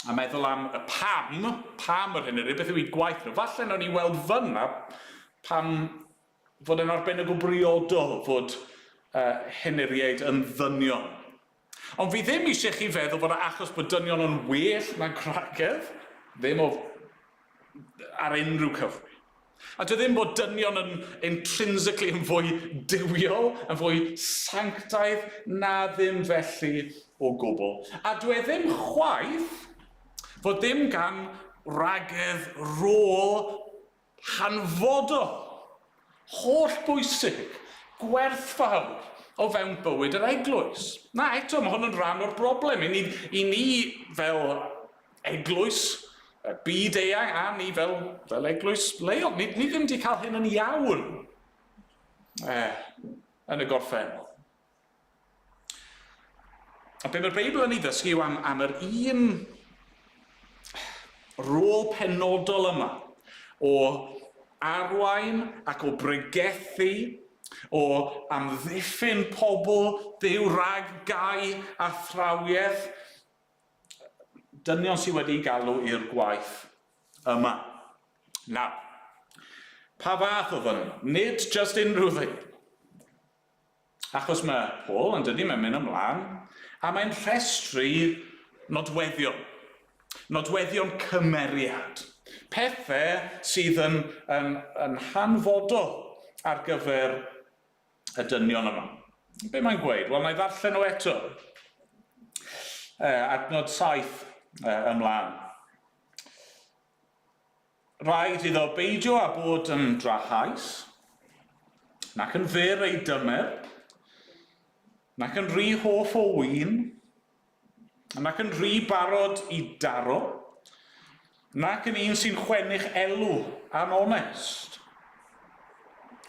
a meddwl am y pam yr hyn, beth yw ei gwaith nhw. Falle nawr ni weld fyna pam fod yn arbennig o briodol fod hyniriaid yn ddynion. Ond fi ddim eisiau chi feddwl bod achos bod dynion yn well na cragedd, ddim ar unrhyw cyfri. A dwi ddim bod dynion yn intrinsically yn fwy diwiol, yn fwy sanctaidd, na ddim felly o gwbl. A dwi ddim chwaith fod dim gan ragedd rôl hanfodol, holl bwysig, gwerthfawr o fewn bywyd yr eglwys. Na eto, mae hwn yn rhan o'r broblem. I ni fel eglwys, byd eang, a ni fel eglwys leol. Ni ddim wedi cael hyn yn iawn yn y gorffennol. A be mae'r Beibl yn ei ddysgu yw am yr un rôl penodol yma o arwain ac o bregethu, o amddiffyn pobl, Duw rag gau a thrawiaeth, dynion sydd wedi galw i'r gwaith yma. Nawr, pa fath o ddynion? Nid just unrhyw ddyn. Achos mae Paul yn dydi, mae'n mynd ymlaen, a mae'n rhestru nodweddion. Nodweddion cymeriad. Pethau sydd yn hanfodol ar gyfer y dynion yma. Be mae'n gweud? Wel, na i ddarllen o eto. Adnod 7 ymlaen. Rhaid iddo beidio a bod yn drahais, nac yn fyr ei dymer, nac yn rhy hoff o win, nac yn rhy barod i daro, nac yn un sy'n chwennych elw anonest.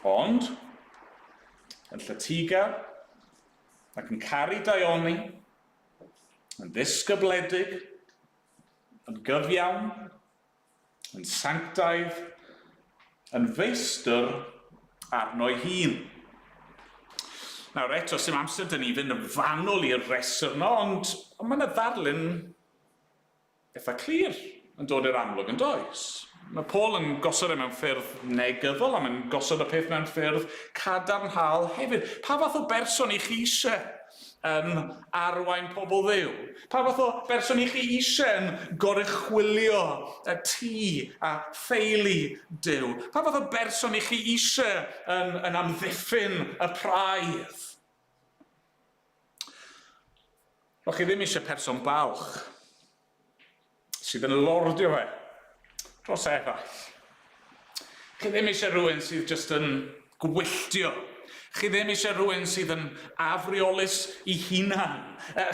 Ond, yn llytigar, ac yn caru daioni, yn ddisgybledig, yn gyfiawn, yn sanctaidd, yn feistr arno'i hun. Nawr eto, sy'n amser dyn ni fynd yn fanwl i'r reswm yno, ond mae'n ddarlun eitha clir yn dod i'r amlwg yn does. Mae Paul yn gosod e mewn ffyrdd negyddol, a mae'n gosod y peth mewn ffyrdd cadarnhaol hefyd. Pa fath o berson i chi eisiau yn arwain pobl Dduw? Pa fath o berson i chi eisiau yn goruchwylio y tŷ a theulu Duw? Pa fath o berson i chi eisiau yn amddiffyn y praidd? Roch chi ddim eisiau person balch sydd yn lordio fe dros eraill. Chi ddim eisiau rhywun sydd jyst yn gwylltio. Chi ddim eisiau rhywun sydd yn afreolus i hunan.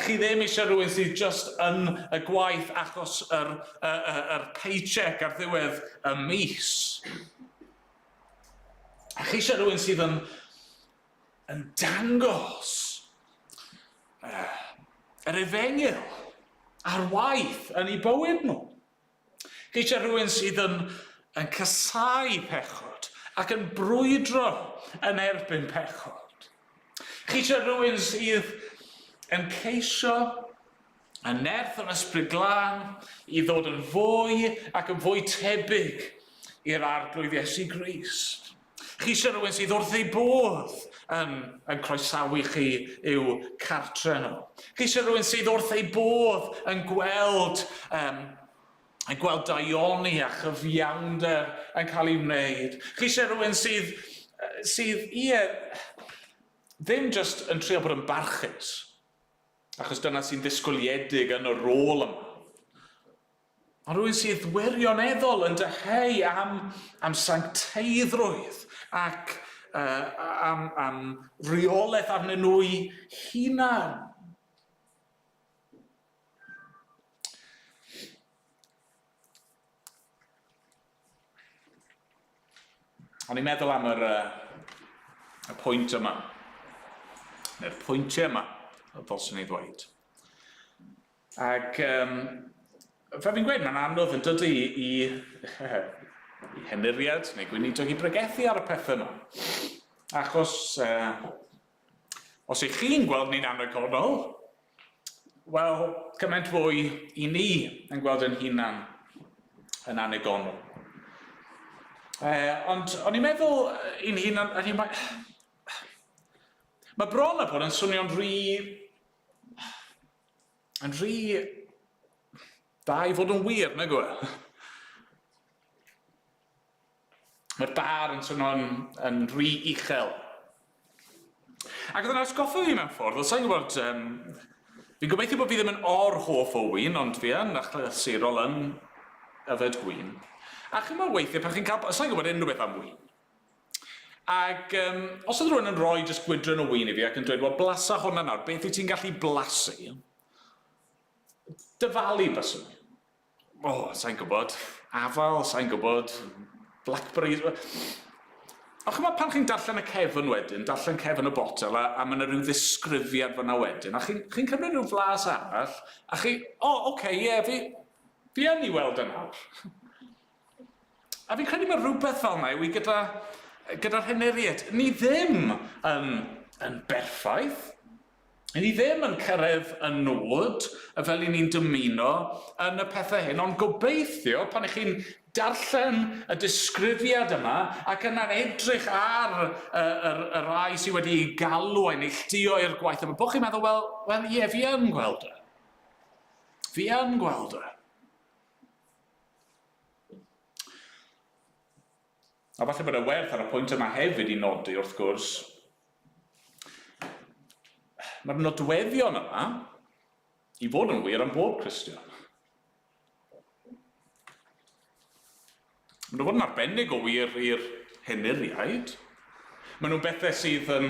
Chi ddim eisiau rhywun sydd jyst yn y gwaith achos yr paycheck ar ddiwedd y mis. A chi eisiau rhywun sydd yn dangos yr efengil a'r waith yn ei bywyd nhw. Chi eisiau rhywun sydd yn casau pechod ac yn brwydro yn erbyn pechod. Chi eisiau rhywun sydd yn ceisio yn nerth yn ysbryd glân i ddod yn fwy ac yn fwy tebyg i'r arglwydd Iesu Grist. Chi eisiau rhywun sydd wrth ei bodd yn croesawu chi i'w cartre nhw. Chi eisiau rhywun sydd wrth ei bodd yn gweld daioni a chyfiawnder yn cael ei wneud. Chi eisiau rhywun sydd ddim jyst yn trio bod yn barchus, achos dyna sy'n ddisgwyliedig yn y rôl yma. Ond rhywun sydd wirioneddol yn deheu am sancteiddrwydd ac am reolaeth arnyn nhw'i hunan. O'n i'n meddwl am y pwynt yma, neu'r pwyntiau yma, o ddylswn i ddweud. Ac fel fi'n gweud, mae'n anodd yn dydy i henuriad neu gweinidog i bregethu ar y pethau yma. Achos os ych chi'n gweld ni'n annigonol, wel, cymaint fwy i ni yn gweld yn hunan yn annigonol. Ond o'n i'n meddwl i'n hunan, mae bron a bod yn swnio'n rhy da i fod yn wir, nag yw e? Mae'r bar yn swnio'n rhy uchel. Ac oedd yn atgoffa fi mewn ffordd, sa'n gwybod, fi'n gobeithio bod fi ddim yn hoff o win, ond fi yn achlysurol yn yfed gwyn. Ac yma weithiau pan chi'n cael, sa'n gwybod unrhyw beth am win. Ac os oedd rhywun yn rhoi jyst gwydron o win i fi ac yn dweud, wel, blasa hwnna nawr, beth wyt ti'n gallu blasu? Dyfalu byswn i. Sa'n gwybod, afal, sa'n gwybod, blackberries. O'ch yma pan chi'n darllen y cefn wedyn, darllen cefn y botel, a mae yna rhyw ddisgrifiad fyna wedyn, a chi'n cymryd rhyw flas arall, a chi, fi yn i weld yna. A fi'n credu mae rhywbeth fel yna yw gyda'r henuriad. Ni ddim yn berffaith. Ni ddim yn cyrraedd y nod fel i ni'n dymuno yn y pethau hyn, ond gobeithio pan ych chi'n darllen y disgrifiad yma ac yna'n edrych ar y rai sydd wedi galw a'i neilltuo i'r gwaith yma, bod chi'n meddwl, wel, fi yn gweld e. Fi yn gweld e. A falle bod y werth ar y pwynt yma hefyd i nodi wrth gwrs. Mae'r nodweddion yma i fod yn wir am bob Cristion. Maen nhw'n fod yn arbennig o wir i'r henuriaid. Maen nhw'n bethau sydd yn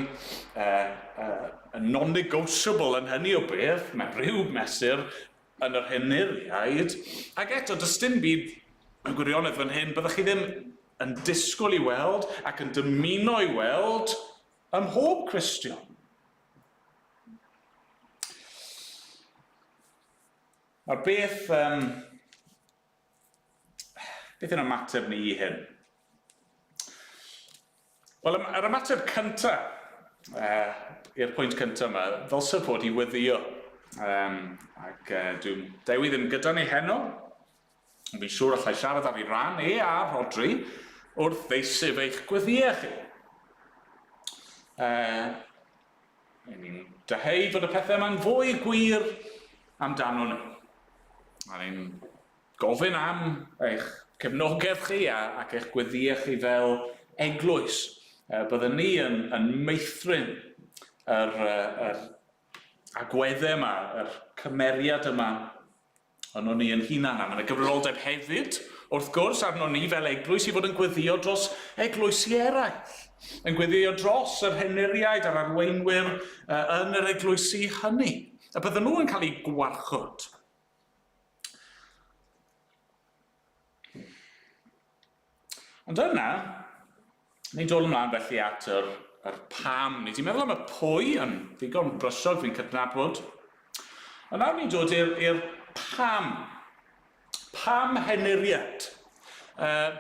non-negotiable yn hynny o beth, mewn rhyw mesur yn yr henuriaid. Ac eto, does dim byd yn gwirionedd fan hyn, byddwch chi ddim yn disgwyl i weld ac yn dymuno i weld ym mhob Cristion. Nawr beth yn ymateb ni i hyn? Wel, yr ymateb cyntaf i'r pwynt cyntaf yma, ddylse bod i weddio. Ac dwi'n dewi ddim gyda ni heno, ond fi'n siŵr allai siarad ar ei ran a Rodri wrth ddeisif eich gweddiau chi. Ni'n deheu fod y pethau yma'n fwy gwir amdano ni. A ni'n gofyn am eich cefnogaeth chi ac eich gweddiau chi fel eglwys. Byddwn ni yn meithrin yr agweddau yma, yr cymeriad yma yno ni yn hunan. A mae'n gyfrifoldeb hefyd, wrth gwrs, arno ni fel eglwys i fod yn gweddio dros eglwysi eraill. Yn gweddio dros yr henuriaid a'r arweinwyr yn yr eglwysi hynny. A bydden nhw yn cael eu gwarchod. Ond yna, ni'n dod ymlaen felly at yr pam. Ni ti'n meddwl am y pwy yn ddigon brysog fi'n cydnabod. A nawr ni'n dod i'r pam. Pam henuriad.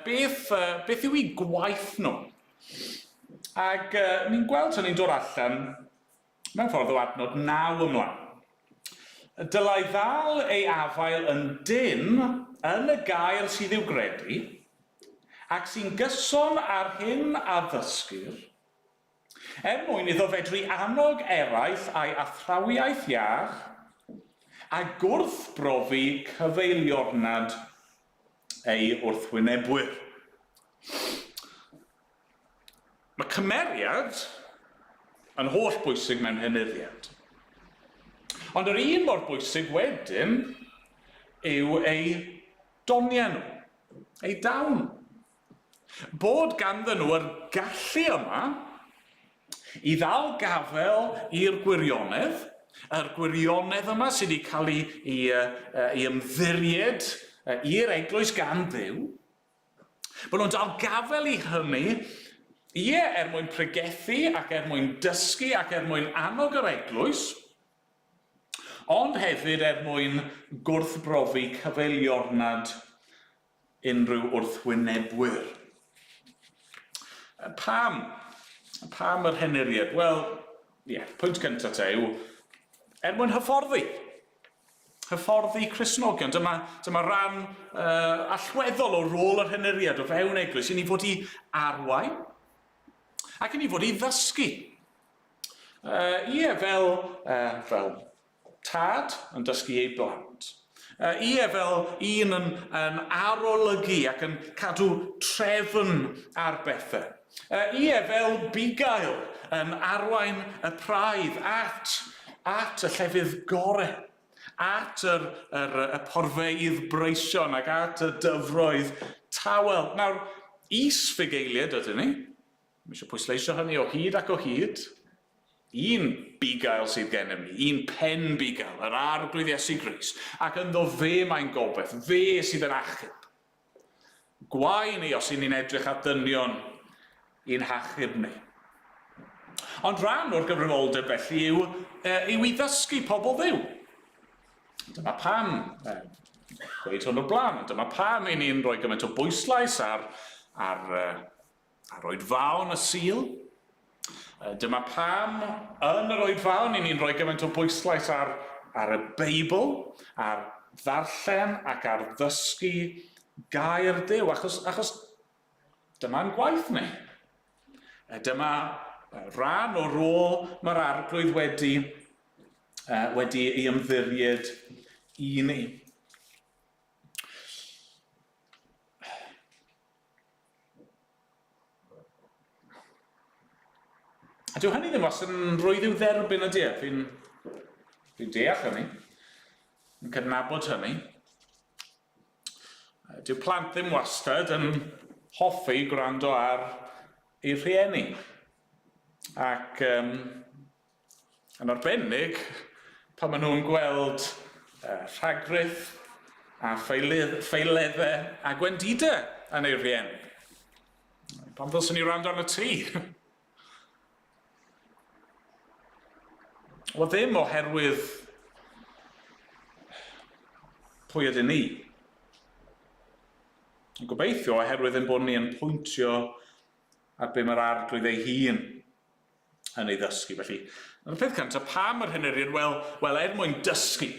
Beth yw ei gwaith nhw? Ac ni'n gweld hynny'n dod allan mewn ffordd o adnod 9 ymlaen. Dylai ddal ei afael yn dyn yn y gair sydd i'w gredu, ac sy'n gyson ar hyn a ddysgur, mwyn iddo fedru annog eraill a'i athrawiaeth iach a gwrthbrofi cyfeiliornad ei wrthwynebwyr. Mae cymeriad yn holl bwysig mewn henyddiad. Ond yr un mor bwysig wedyn yw ei doniau nhw, ei dawn. Bod ganddyn nhw yr gallu yma i ddal gafel i'r gwirionedd, yr gwirionedd yma sydd wedi cael ei ymddiried i'r eglwys gan Dduw, bod nhw'n dal gafel i hynny, mwyn pregethu ac mwyn dysgu ac mwyn annog yr eglwys, ond hefyd mwyn gwrthbrofi cyfeiliornad unrhyw wrthwynebwyr. Pam yr henuriad? Wel, pwynt gyntaf yw, mwyn hyfforddi. Hyfforddi Cristnogion. Dyma ran allweddol o rôl yr henuriad o fewn eglwys i ni fod i arwain ac i ni fod i ddysgu. Fel tad yn dysgu ei blant. Fel un yn arolygu ac yn cadw trefn ar bethau. Fel bugail yn arwain y praidd at y llefydd gorau, at y porfeydd breision ac at y dyfroedd tawel. Nawr, is-fugeiliad ydyn ni. Mi eisiau pwysleisio hynny o hyd ac o hyd. Un bugail sydd gennym ni, un pen bugail, yr arglwydd Iesu Grist, ac ynddo fe mae'n gobeith, fe sydd yn achub. Gwai ni os ni'n edrych at dynion i'n hachub ni. Ond rhan o'r gyfrifoldeb felly yw i ddysgu pobl Dduw. Dyma pam, gweud hwn o'r blaen, dyma pam i ni'n rhoi gymaint o bwyslais ar Oedfa'n y Sul. Dyma pam yn yr Oedfa'n ni'n rhoi gymaint o bwyslais ar y Beibl, ar ddarllen ac ar ddysgu gair Duw, achos dyma'n gwaith ni. Dyma ran o rôl mae'r arglwydd wedi ei ymddiried i ni. Dyw hynny ddim os yn rwydd i'w dderbyn ydy. Fi'n deall hynny. Yn cydnabod hynny. Dyw plant ddim wastad yn hoffi gwrando ar ei rhieni. Ac yn arbennig pan maen nhw'n gweld rhagrydd a ffeileddau a gwendidau yn ei rhieni. Pan ddylsyn ni wrando yn y tŷ. Wel ddim oherwydd pwy ydyn ni. Yn gobeithio oherwydd yn bod ni yn pwyntio ar be mae'r arglwydd ei hun yn ei ddysgu. Felly, yn y peth cyntaf, pam yr henuriad? Wel, mwyn dysgu,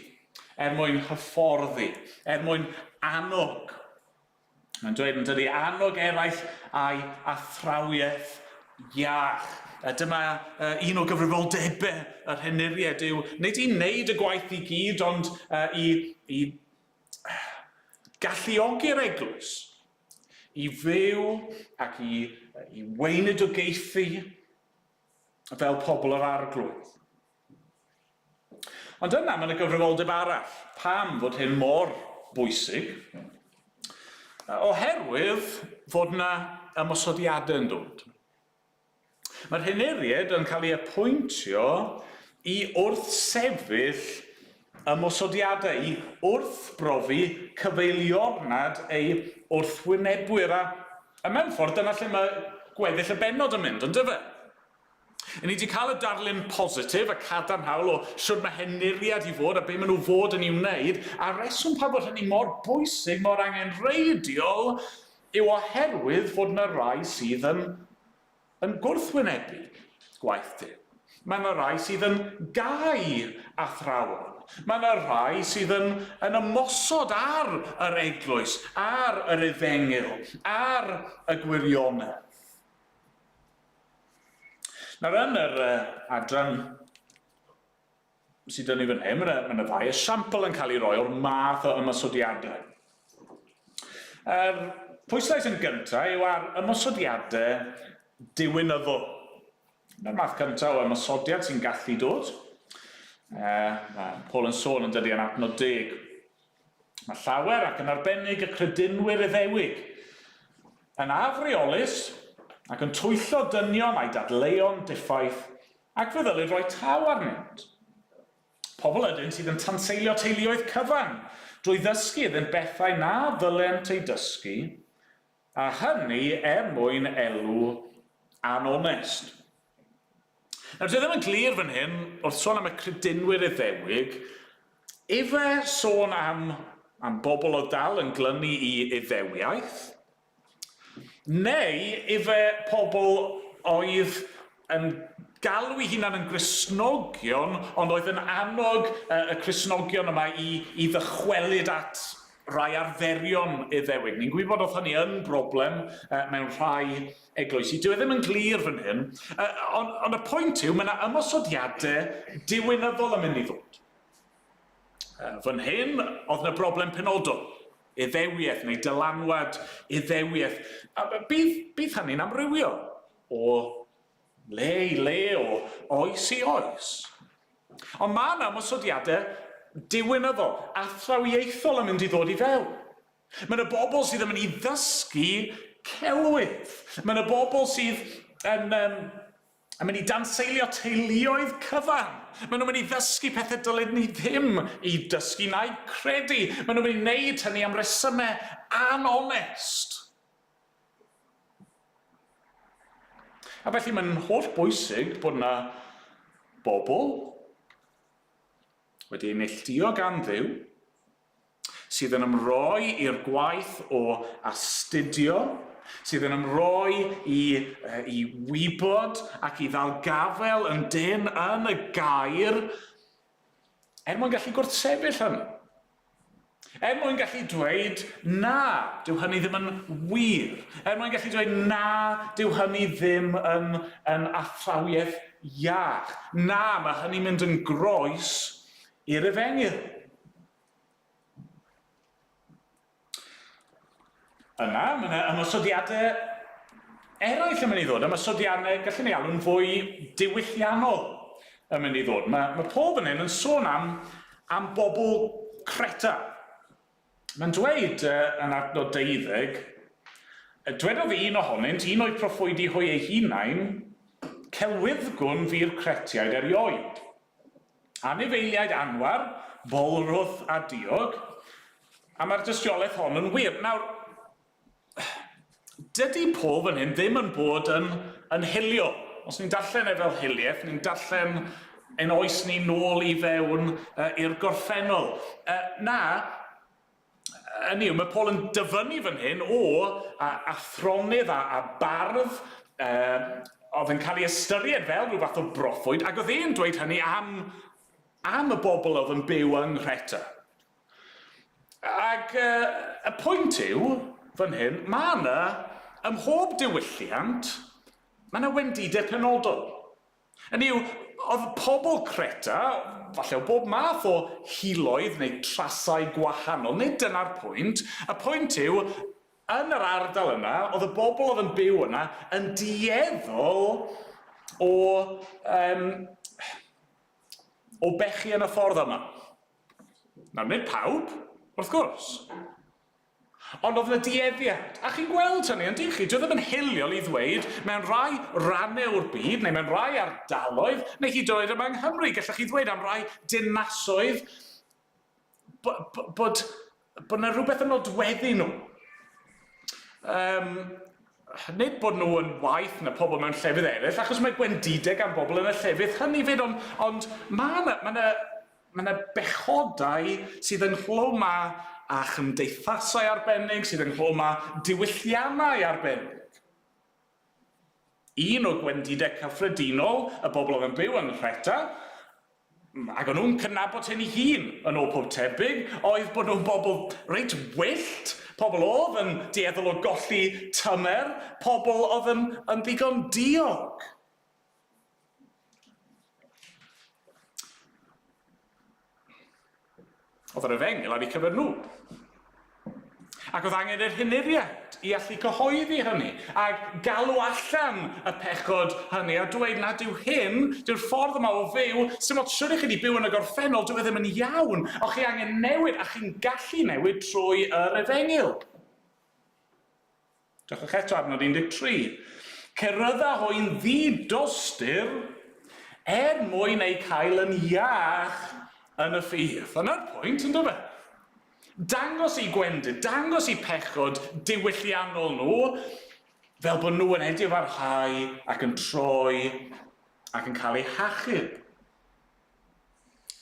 mwyn hyfforddi, mwyn annog. Mae'n dweud yn dydi annog eraill a'i athrawiaeth iach. Dyma un o gyfrifoldebau yr henuriad yw nid i wneud y gwaith i gyd, ond i galluogi'r eglwys, i fyw ac i weinidogaethu fel pobl yr arglwydd. Ond yna mae'n y gyfrifoldeb arall. Pam fod hyn mor bwysig? Oherwydd fod yna ymosodiadau yn dod. Mae'r henuriad yn cael ei apwyntio i wrthsefyll ymosodiadau, i wrthbrofi cyfeiliornad ei wrthwynebwyr. A mewn ffordd, dyna lle mae gweddill y bennod yn mynd, ond dyfa. Ni wedi cael y darlun positif, y cadarnhaol o siwr mae henuriad i fod a be maen nhw fod yn ei wneud, a reswm pa bod hynny mor bwysig, mor angenreidiol, yw oherwydd fod yna rai sydd yn gwrthwynebu gwaith Duw. Mae yna rai sydd yn gau athrawon. Mae yna rai sydd yn ymosod ar yr eglwys, ar yr Efengil, ar y gwirionedd. Nawr yn yr adran sydd yn ei fan hyn, mae'n y ddau esiampl yn cael ei roi o'r math o ymysodiadau. Pwyslais yn gyntaf yw ar ymysodiadau diwynyddol. Dyna'r math cyntaf o ymysodiad sy'n gallu dod. Mae Paul yn sôn yn dydi yn adnod 10. Mae llawer ac yn arbennig y credinwyr Iddewig yn afreolus ac yn twyllo dynion a'i dadleuon diffaith ac fe ddylid rhoi taw arnynt. Pobl ydyn sydd yn tanseilio teuluoedd cyfan drwy ddysgu iddyn bethau na ddylent ei dysgu, a hynny mwyn elw anonest. Nawr, dwi ddim yn glir fan hyn, wrth sôn am y credinwyr Iddewig, efe sôn am bobl o dal yn glynu i iddewiaeth, neu efe pobl oedd yn galw ei hunan yn Gristnogion, ond oedd yn annog y Cristnogion yma i ddychwelyd at rai arferion Iddewig. Ni'n gwybod oedd hynny yn broblem mewn rhai eglwysi. Dwi ddim yn glir fan hyn, ond y pwynt yw, mae yna ymosodiadau diwynyddol yn mynd i ddod. Fan hyn, oedd yna broblem penodol, iddewiaeth neu dylanwad iddewiaeth. Bydd hynny'n amrywio o le i le, o oes i oes. Ond mae yna ymosodiadau diwynyddol, athrawieithol yn mynd i ddod i fewn. Mae yna bobl sydd yn mynd i ddysgu celwydd. Mae yna bobl sydd yn mynd i danseilio teuluoedd cyfan. Mae nhw'n mynd i ddysgu pethau dylid ni ddim i dysgu na'i credu. Mae nhw'n mynd i wneud hynny am resymau anonest. A felly mae'n holl bwysig bod yna bobl wedi ei neilltuo gan Dduw, sydd yn ymroi i'r gwaith o astudio, sydd yn ymroi i wybod ac i ddalgafel yn dyn yn y gair, mwyn gallu gwrthsefyll hynny. Mwyn gallu dweud, na, dyw hynny ddim yn wir. Mwyn gallu dweud, na, dyw hynny ddim yn athrawiaeth iach. Na, mae hynny'n mynd yn groes i'r Efengyl. Yna, mae yna ymosodiadau eraill yn mynd i ddod, ymosodiadau gallwn ni alw'n fwy diwylliannol yn mynd i ddod. Mae Paul fan hyn yn sôn am bobl Creta. Mae'n dweud yn adnod 12, dwedodd un ohonynt, un o'i proffwydi hwy ei hunain, celwyddgwn fy'r Cretiaid erioed. Anifeiliaid anwar, bolrwth a diog, a mae'r dystiolaeth hon yn wir. Nawr, dydy Paul fan hyn ddim yn bod yn hilio. Os ni'n darllen fel hiliaeth, ni'n darllen ein oes ni nôl i fewn i'r gorffennol. Hynny yw, mae Paul yn dyfynnu fan hyn o athronydd a bardd oedd yn cael ei ystyried fel rhyw fath o broffwyd, ac oedd e'n dweud hynny am y bobl oedd yn byw yng Nghreta. Ac y pwynt yw, fan hyn, mae yna, ym mhob diwylliant, mae yna wendidau penodol. Hynny yw, oedd pobl Creta, falle o bob math o hiloedd neu trasau gwahanol, nid dyna'r pwynt. Y pwynt yw, yn yr ardal yna, oedd y bobl oedd yn byw yna yn dueddol o bechu yn y ffordd yma. Nawr, nid pawb, wrth gwrs. Ond oedd yna dueddiad. A chi'n gweld hynny, yn chi, dwi ddim yn hiliol i ddweud mewn rai rannau o'r byd, neu mewn rai ardaloedd, neu hyd yn oed yma yng Nghymru. Gallech chi ddweud am rai dinasoedd bod yna rhywbeth yn nodweddu nhw. Nid bod nhw yn waith na pobl mewn llefydd eraill, achos mae gwendidau gan bobl yn y llefydd hynny fyd, ond mae yna bechodau sydd yn hlwm a chymdeithasau arbennig, sydd yn hlwm a diwylliannau arbennig. Un o gwendidau cyffredinol, y bobl oedd yn byw yn Creta, ac o'n nhw'n cynabod hyn ei hun yn ôl pob tebyg, oedd bod nhw'n bobl reit wyllt, pobl oedd yn dueddol o golli tymer, pobl oedd yn ddigon diog. Oedd yr Efengyl ar eu cyfer nhw. Ac oedd angen yr hyniriaid i allu cyhoeddi hynny, a galw allan y pechod hynny, a dweud nad yw hyn, dyw'r ffordd yma o fyw, sy'n modd siwr i chi wedi byw yn y gorffennol, dyw e ddim yn iawn, o'ch chi angen newid, a chi'n gallu newid trwy yr Efengyl. Dewch eto adnod 13. Cerydda hwy'n ddidostir mwyn ei cael yn iach yn y ffydd. Yna'r pwynt, yn dyfa? Dangos i gwendid, dangos i pechod diwylliannol nhw, fel bod nhw yn edifarhau ac yn troi ac yn cael eu hachub.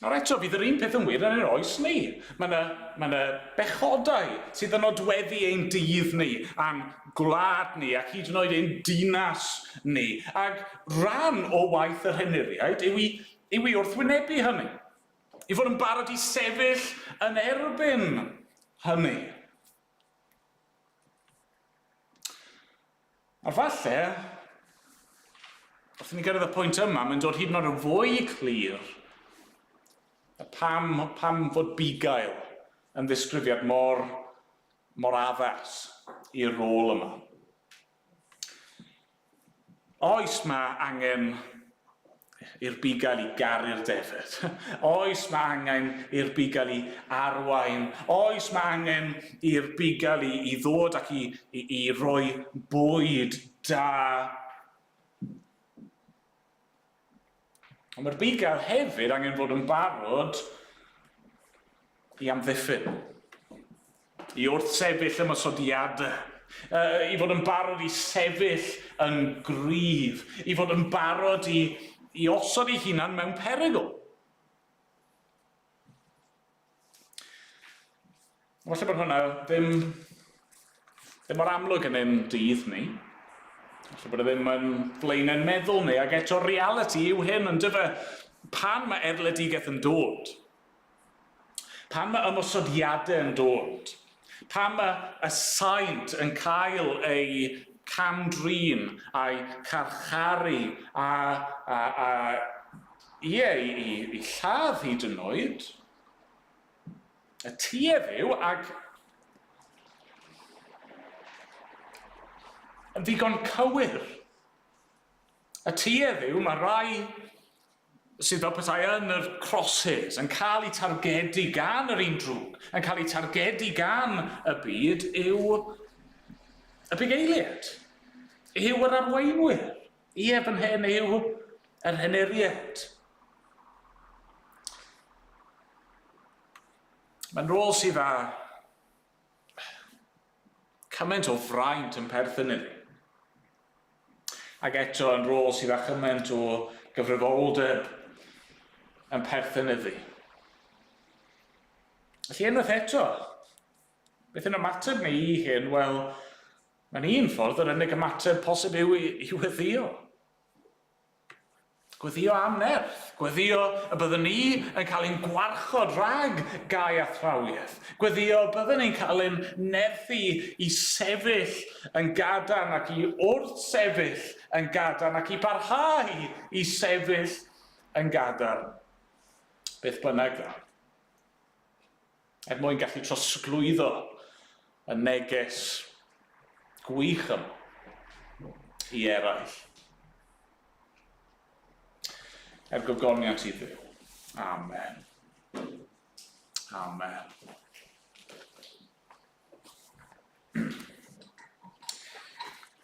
Nawr eto, fydd yr un peth yn wir yn yr oes ni. Mae yna bechodau sydd yn nodweddu ein dydd ni, a'n gwlad ni, ac hyd yn oed ein dinas ni. Ac rhan o waith yr hyniriaid yw i wrthwynebu hynny. I fod yn barod i sefyll yn erbyn hynny. A falle, wrth i ni gyrraedd y pwynt yma, mae'n dod hyd yn oed yn fwy clir pam fod bugail yn ddisgrifiad mor addas i'r rôl yma. Oes mae angen i'r bugail i garu'r defyd. Oes mae angen i'r bugail i arwain. Oes mae angen i'r bugail i ddod ac i roi bwyd da. Ond mae'r bugail hefyd angen fod yn barod i amddiffyn, i wrthsefyll ymosodiadau, i fod yn barod i sefyll yn gryf, i fod yn barod i osod ei hunan mewn perygl. Falle bod hwnna ddim mor amlwg yn ein dydd ni. Falle bod e ddim yn blaenau meddwl ni, ac eto reality yw hyn yn dyfa pan mae erledigaeth yn dod. Pan mae ymosodiadau yn dod. Pan mae y saint yn cael ei camdrin a'i carcharu i lladd hyd yn oed. Y tuedd yw ac yn ddigon cywir. Y tuedd yw mae rai sydd fel petai yn yr crosses yn cael eu targedu gan yr un drwg, yn cael eu targedu gan y byd yw y bugeiliad, yw yr arweinwyr, i erbyn hyn yw yr hyniriaid. Mae'n rôl sydd â cymaint o fraint yn perthyn iddi. Ac eto yn rôl sydd â cymaint o gyfrifoldeb yn perthyn iddi. Felly unwaith eto, beth yn ymateb ni i hyn? Wel, mae'n un ffordd yr unig ymateb posib yw i weddio. Gweddio am nerth. Gweddio y byddwn ni yn cael ein gwarchod rhag gau athrawiaeth. Gweddio byddwn ni'n cael ein nerthu i sefyll yn gadarn ac i wrth sefyll yn gadarn ac i barhau i sefyll yn gadarn. Beth bynnag dda. Mwyn gallu trosglwyddo y neges gwych yma i eraill. Gogoniant i Dduw. Amen. Amen.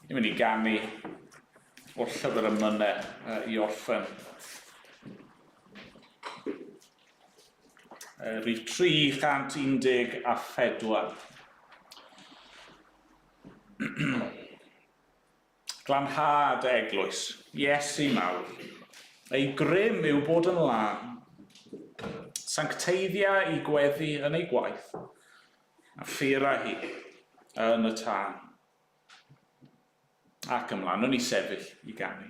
Ni'n mynd i ganu o'r llyfr ymynau i orffen. Rhif 314. Glanhad eglwys, Iesu mawr, ei grym yw bod yn lan, sancteiddia i gweddi yn ei gwaith, a ffira hi yn y tân. Ac ymlaen, o'n i sefyll i ganu.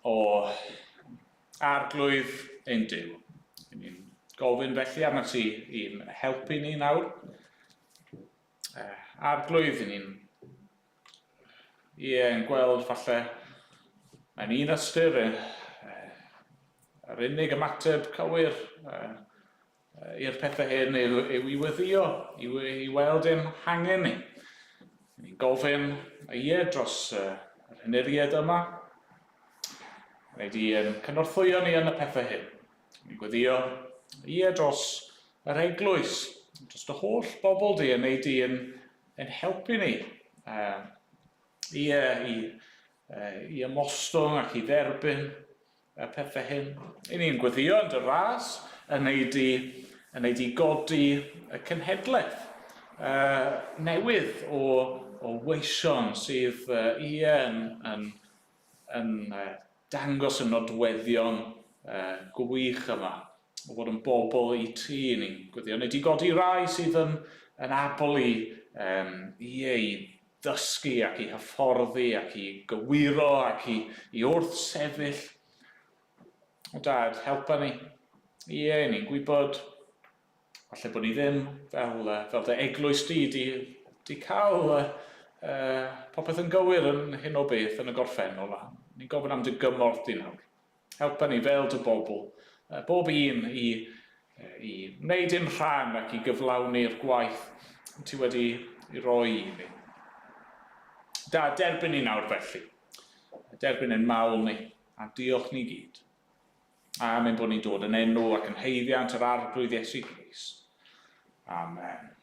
O arglwydd ein Duw. Ni'n gofyn felly arna ti i'n helpu ni nawr. Arglwydd ni'n yn gweld falle mae'n un ystyr yr unig ymateb cywir i'r pethau hyn yw i weddio, i weld ein hangen ni. Ni'n gofyn dros yr hyneriad yma. Rhaid i cynorthwyo ni yn y pethau hyn. Ni'n gweddio dros yr eglwys, dros y holl bobl di yn neud yn helpu ni. I ymostwng ac i dderbyn y pethau hyn. I ni'n gweddio yn dy ras yn neud i godi y cenhedlaeth newydd o weision sydd yn dangos y nodweddion gwych yma, o fod yn bobl i ti. Ni'n gweddio wneud i godi rai sydd yn abol i ddysgu ac i hyfforddi ac i gywiro ac i wrthsefyll. O Dad, helpa ni. Ni'n gwybod falle bod ni ddim fel dy eglwys di cael popeth yn gywir yn hyn o beth yn y gorffennol. Ni'n gofyn am dy gymorth di nawr. Helpa ni fel dy bobl, bob un i wneud un rhan ac i gyflawni'r gwaith ti wedi i roi i ni. Da, derbyn ni nawr felly. Derbyn ein mawl ni, a diolch ni gyd. A mynd bod ni'n dod yn enw ac yn heiddiant yr arglwydd Iesu Grist. Amen.